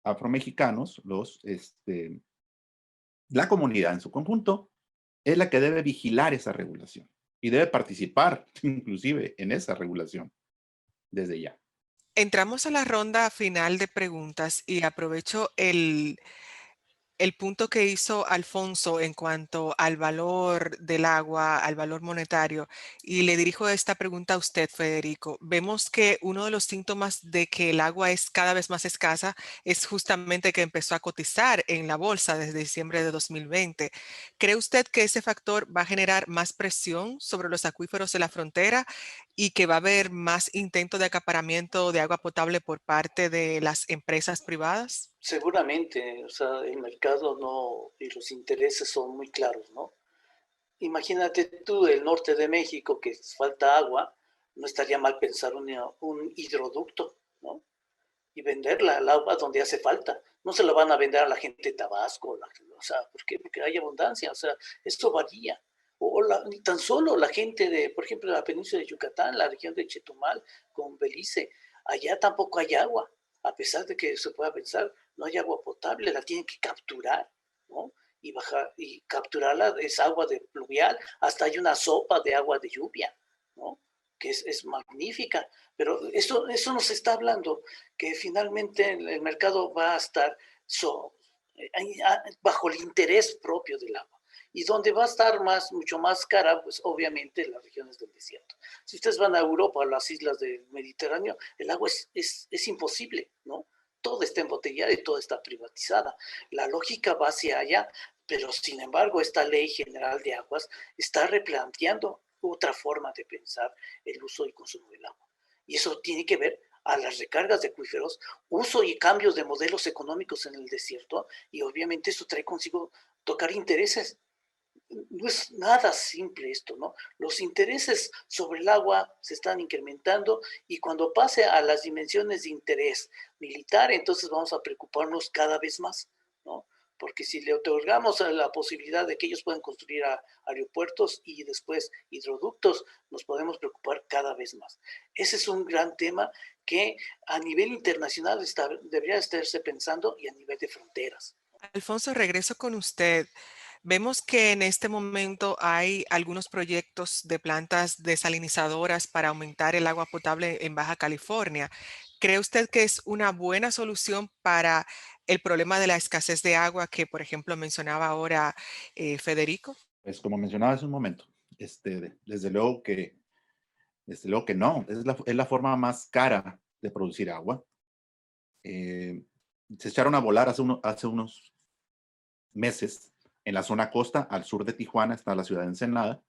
S4: afromexicanos, la comunidad en su conjunto, es la que debe vigilar esa regulación y debe participar inclusive en esa regulación desde ya.
S1: Entramos a la ronda final de preguntas y aprovecho el el punto que hizo Alfonso en cuanto al valor del agua, al valor monetario, y le dirijo esta pregunta a usted, Federico. Vemos que uno de los síntomas de que el agua es cada vez más escasa es justamente que empezó a cotizar en la bolsa desde diciembre de 2020. ¿Cree usted que ese factor va a generar más presión sobre los acuíferos de la frontera y que va a haber más intento de acaparamiento de agua potable por parte de las empresas privadas?
S2: Seguramente, o sea, el mercado no, y los intereses son muy claros, ¿no? Imagínate tú, el norte de México, que falta agua, no estaría mal pensar un hidroducto, ¿no? Y venderla al agua donde hace falta. No se la van a vender a la gente de Tabasco, o sea, ¿por qué? Porque hay abundancia, o sea, esto varía. Ni tan solo la gente de, por ejemplo, la península de Yucatán, la región de Chetumal, con Belice, allá tampoco hay agua, a pesar de que se pueda pensar, no hay agua potable, la tienen que capturar, ¿no? Y bajar, y capturarla es agua de pluvial, hasta hay una sopa de agua de lluvia, ¿no? Que es magnífica, pero eso nos está hablando que finalmente el mercado va a estar bajo el interés propio del agua. Y donde va a estar mucho más cara, pues obviamente las regiones del desierto. Si ustedes van a Europa, a las islas del Mediterráneo, el agua es imposible, ¿no? Todo está embotellado y todo está privatizada. La lógica va hacia allá, pero sin embargo esta ley general de aguas está replanteando otra forma de pensar el uso y consumo del agua. Y eso tiene que ver a las recargas de acuíferos, uso y cambios de modelos económicos en el desierto, y obviamente eso trae consigo tocar intereses. No es nada simple esto, ¿no? Los intereses sobre el agua se están incrementando y cuando pase a las dimensiones de interés militar, entonces vamos a preocuparnos cada vez más, ¿no? Porque si le otorgamos la posibilidad de que ellos puedan construir aeropuertos y después hidroductos, nos podemos preocupar cada vez más. Ese es un gran tema que a nivel internacional debería estarse pensando y a nivel de fronteras.
S1: Alfonso, regreso con usted. Vemos que en este momento hay algunos proyectos de plantas desalinizadoras para aumentar el agua potable en Baja California. ¿Cree usted que es una buena solución para el problema de la escasez de agua que, por ejemplo, mencionaba ahora Federico?
S4: Pues como mencionaba hace un momento, desde luego que no, es la forma más cara de producir agua. Se echaron a volar hace unos meses en la zona costa, al sur de Tijuana, está la ciudad de Ensenada,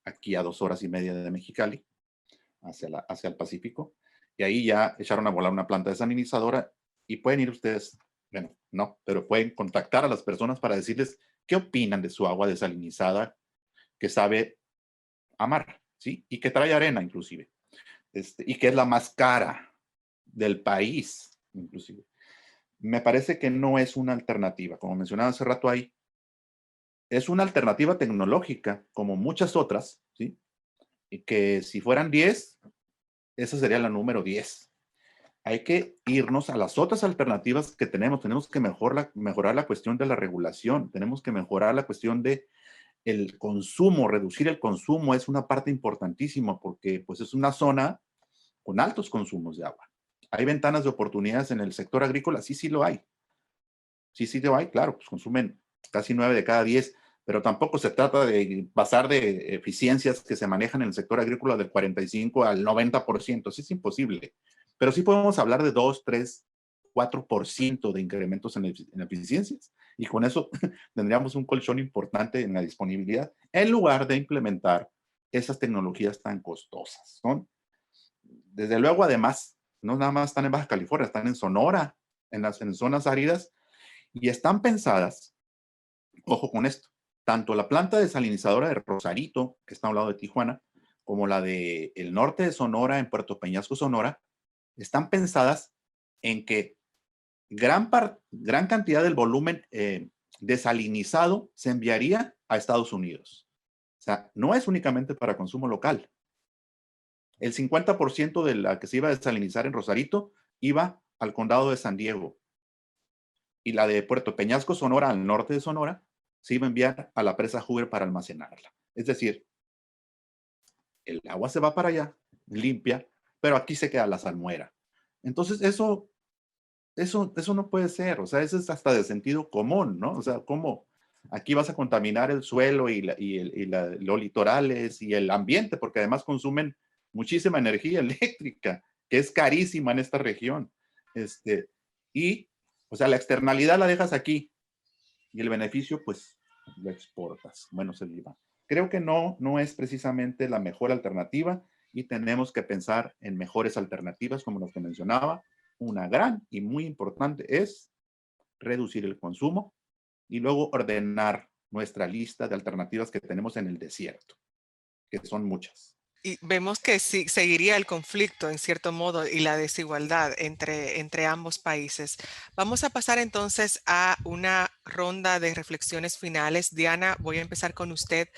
S4: aquí a 2 horas y media de Mexicali, hacia el Pacífico, y ahí ya echaron a volar una planta desalinizadora y pueden ir ustedes, bueno, no, pero pueden contactar a las personas para decirles qué opinan de su agua desalinizada que sabe a mar, ¿sí? Y que trae arena inclusive, y que es la más cara del país, inclusive. Me parece que no es una alternativa. Como mencionaba hace rato ahí, es una alternativa tecnológica, como muchas otras, ¿sí? Y que si fueran 10, esa sería la número 10. Hay que irnos a las otras alternativas que tenemos. Tenemos que mejorar la cuestión de la regulación. Tenemos que mejorar la cuestión de el consumo. Reducir el consumo es una parte importantísima porque pues, es una zona con altos consumos de agua. ¿Hay ventanas de oportunidades en el sector agrícola? Sí, sí lo hay. Sí lo hay, claro, pues consumen casi 9 de cada 10, pero tampoco se trata de pasar de eficiencias que se manejan en el sector agrícola del 45 al 90%, sí es imposible. Pero sí podemos hablar de 2, 3, 4% de incrementos en eficiencias y con eso tendríamos un colchón importante en la disponibilidad en lugar de implementar esas tecnologías tan costosas, ¿no? Desde luego, además, no nada más están en Baja California, están en Sonora, en zonas áridas y están pensadas, ojo con esto, tanto la planta desalinizadora de Rosarito, que está a un lado de Tijuana, como la de el norte de Sonora, en Puerto Peñasco, Sonora, están pensadas en que gran cantidad del volumen desalinizado se enviaría a Estados Unidos. O sea, no es únicamente para consumo local. El 50% de la que se iba a desalinizar en Rosarito iba al condado de San Diego. Y la de Puerto Peñasco, Sonora, al norte de Sonora, se iba a enviar a la presa Hoover para almacenarla. Es decir, el agua se va para allá, limpia, pero aquí se queda la salmuera. Entonces, eso eso no puede ser, o sea, eso es hasta de sentido común, ¿no? O sea, ¿cómo aquí vas a contaminar el suelo los litorales y el ambiente? Porque además consumen muchísima energía eléctrica, que es carísima en esta región. Y, o sea, la externalidad la dejas aquí y el beneficio, pues, lo exportas. Bueno, se lleva. Creo que no es precisamente la mejor alternativa y tenemos que pensar en mejores alternativas, como las que mencionaba. Una gran y muy importante es reducir el consumo y luego ordenar nuestra lista de alternativas que tenemos en el desierto, que son muchas.
S1: Y vemos que sí, seguiría el conflicto en cierto modo y la desigualdad entre ambos países. Vamos a pasar entonces a una ronda de reflexiones finales. Diana, voy a empezar con usted.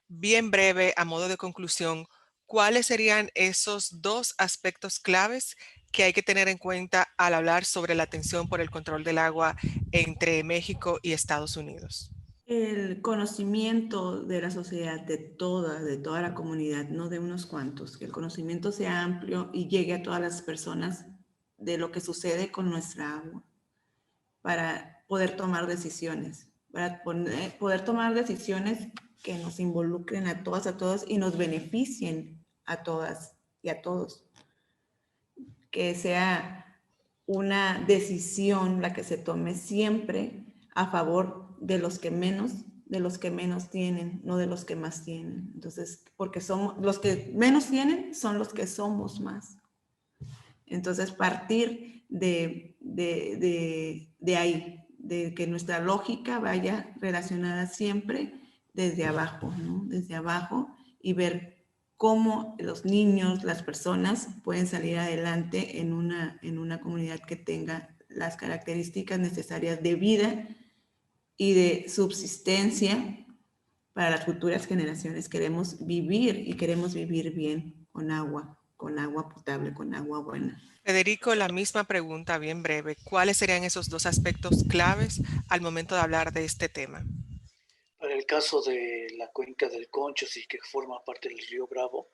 S1: Bien breve, a modo de conclusión, ¿cuáles serían esos dos aspectos claves que hay que tener en cuenta al hablar sobre la tensión por el control del agua entre México y Estados Unidos?
S3: El conocimiento de la sociedad, de toda la comunidad, no de unos cuantos, que el conocimiento sea amplio y llegue a todas las personas de lo que sucede con nuestra agua, para poder tomar decisiones, para poder tomar decisiones que nos involucren a todas, a todos y nos beneficien a todas y a todos. Que sea una decisión la que se tome siempre a favor de los que menos tienen, no de los que más tienen. Entonces, porque somos los que menos tienen son los que somos más. Entonces, partir de ahí, de que nuestra lógica vaya relacionada siempre desde abajo, ¿no? Desde abajo, y ver cómo los niños, las personas pueden salir adelante en una comunidad que tenga las características necesarias de vida y de subsistencia para las futuras generaciones. Queremos vivir y queremos vivir bien con agua potable, con agua buena.
S1: Federico, la misma pregunta, bien breve. ¿Cuáles serían esos dos aspectos claves al momento de hablar de este tema?
S2: Para el caso de la cuenca del Concho, sí, que forma parte del río Bravo,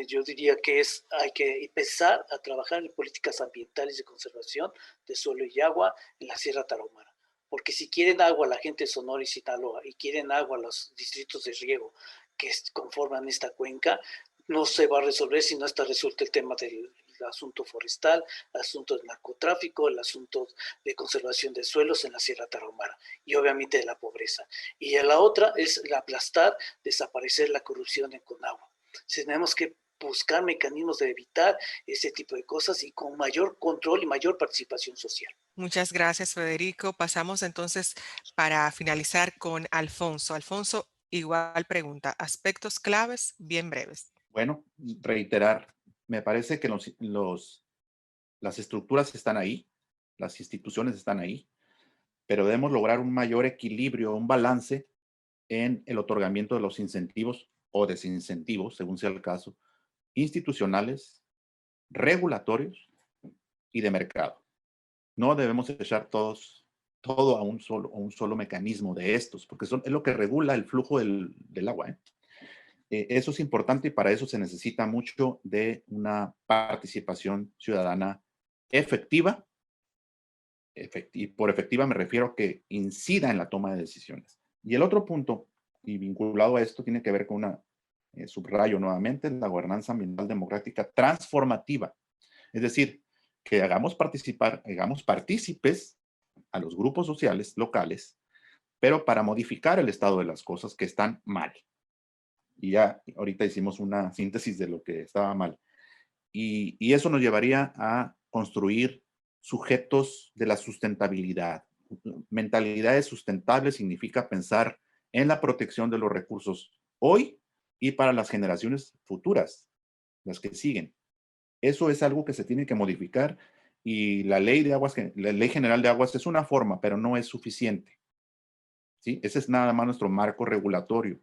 S2: yo diría que hay que empezar a trabajar en políticas ambientales de conservación de suelo y agua en la Sierra Tarahumara. Porque si quieren agua la gente de Sonora y Sinaloa y quieren agua los distritos de riego que conforman esta cuenca, no se va a resolver si no está resuelto el tema del asunto forestal, el asunto del narcotráfico, el asunto de conservación de suelos en la Sierra Tarahumara y obviamente de la pobreza. Y la otra es el aplastar, desaparecer la corrupción en Conagua. Tenemos que buscar mecanismos de evitar ese tipo de cosas y con mayor control y mayor participación social.
S1: Muchas gracias, Federico. Pasamos entonces para finalizar con Alfonso. Alfonso, igual pregunta, aspectos claves bien breves.
S4: Bueno, reiterar, me parece que las estructuras están ahí, las instituciones están ahí, pero debemos lograr un mayor equilibrio, un balance en el otorgamiento de los incentivos o desincentivos, según sea el caso, institucionales, regulatorios y de mercado. No debemos echar todo a un solo mecanismo de estos, porque es lo que regula el flujo del agua. Eso es importante y para eso se necesita mucho de una participación ciudadana efectiva. Y por efectiva me refiero a que incida en la toma de decisiones. Y el otro punto, y vinculado a esto, tiene que ver con subrayo nuevamente, la gobernanza ambiental democrática transformativa. Es decir, que hagamos partícipes a los grupos sociales locales, pero para modificar el estado de las cosas que están mal. Y ya ahorita hicimos una síntesis de lo que estaba mal. Y eso nos llevaría a construir sujetos de la sustentabilidad. Mentalidades sustentables significa pensar en la protección de los recursos hoy y para las generaciones futuras, las que siguen. Eso es algo que se tiene que modificar y la ley general de aguas es una forma, pero no es suficiente. ¿Sí? Ese es nada más nuestro marco regulatorio.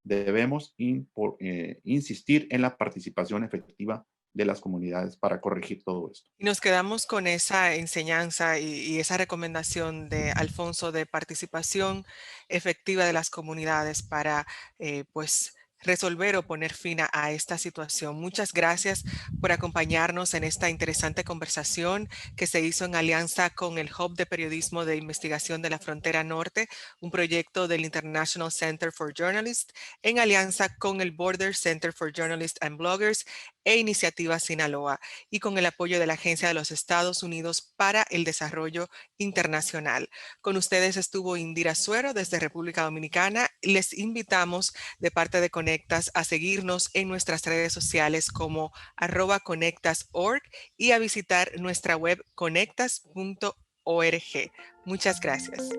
S4: Debemos insistir en la participación efectiva de las comunidades para corregir todo esto.
S1: Y nos quedamos con esa enseñanza y esa recomendación de Alfonso de participación efectiva de las comunidades para pues resolver o poner fin a esta situación. Muchas gracias por acompañarnos en esta interesante conversación que se hizo en alianza con el Hub de Periodismo de Investigación de la Frontera Norte, un proyecto del International Center for Journalists, en alianza con el Border Center for Journalists and Bloggers e Iniciativa Sinaloa, y con el apoyo de la Agencia de los Estados Unidos para el Desarrollo Internacional. Con ustedes estuvo Indira Suero desde República Dominicana. Les invitamos de parte de Conectas a seguirnos en nuestras redes sociales como @conectas.org y a visitar nuestra web conectas.org. Muchas gracias.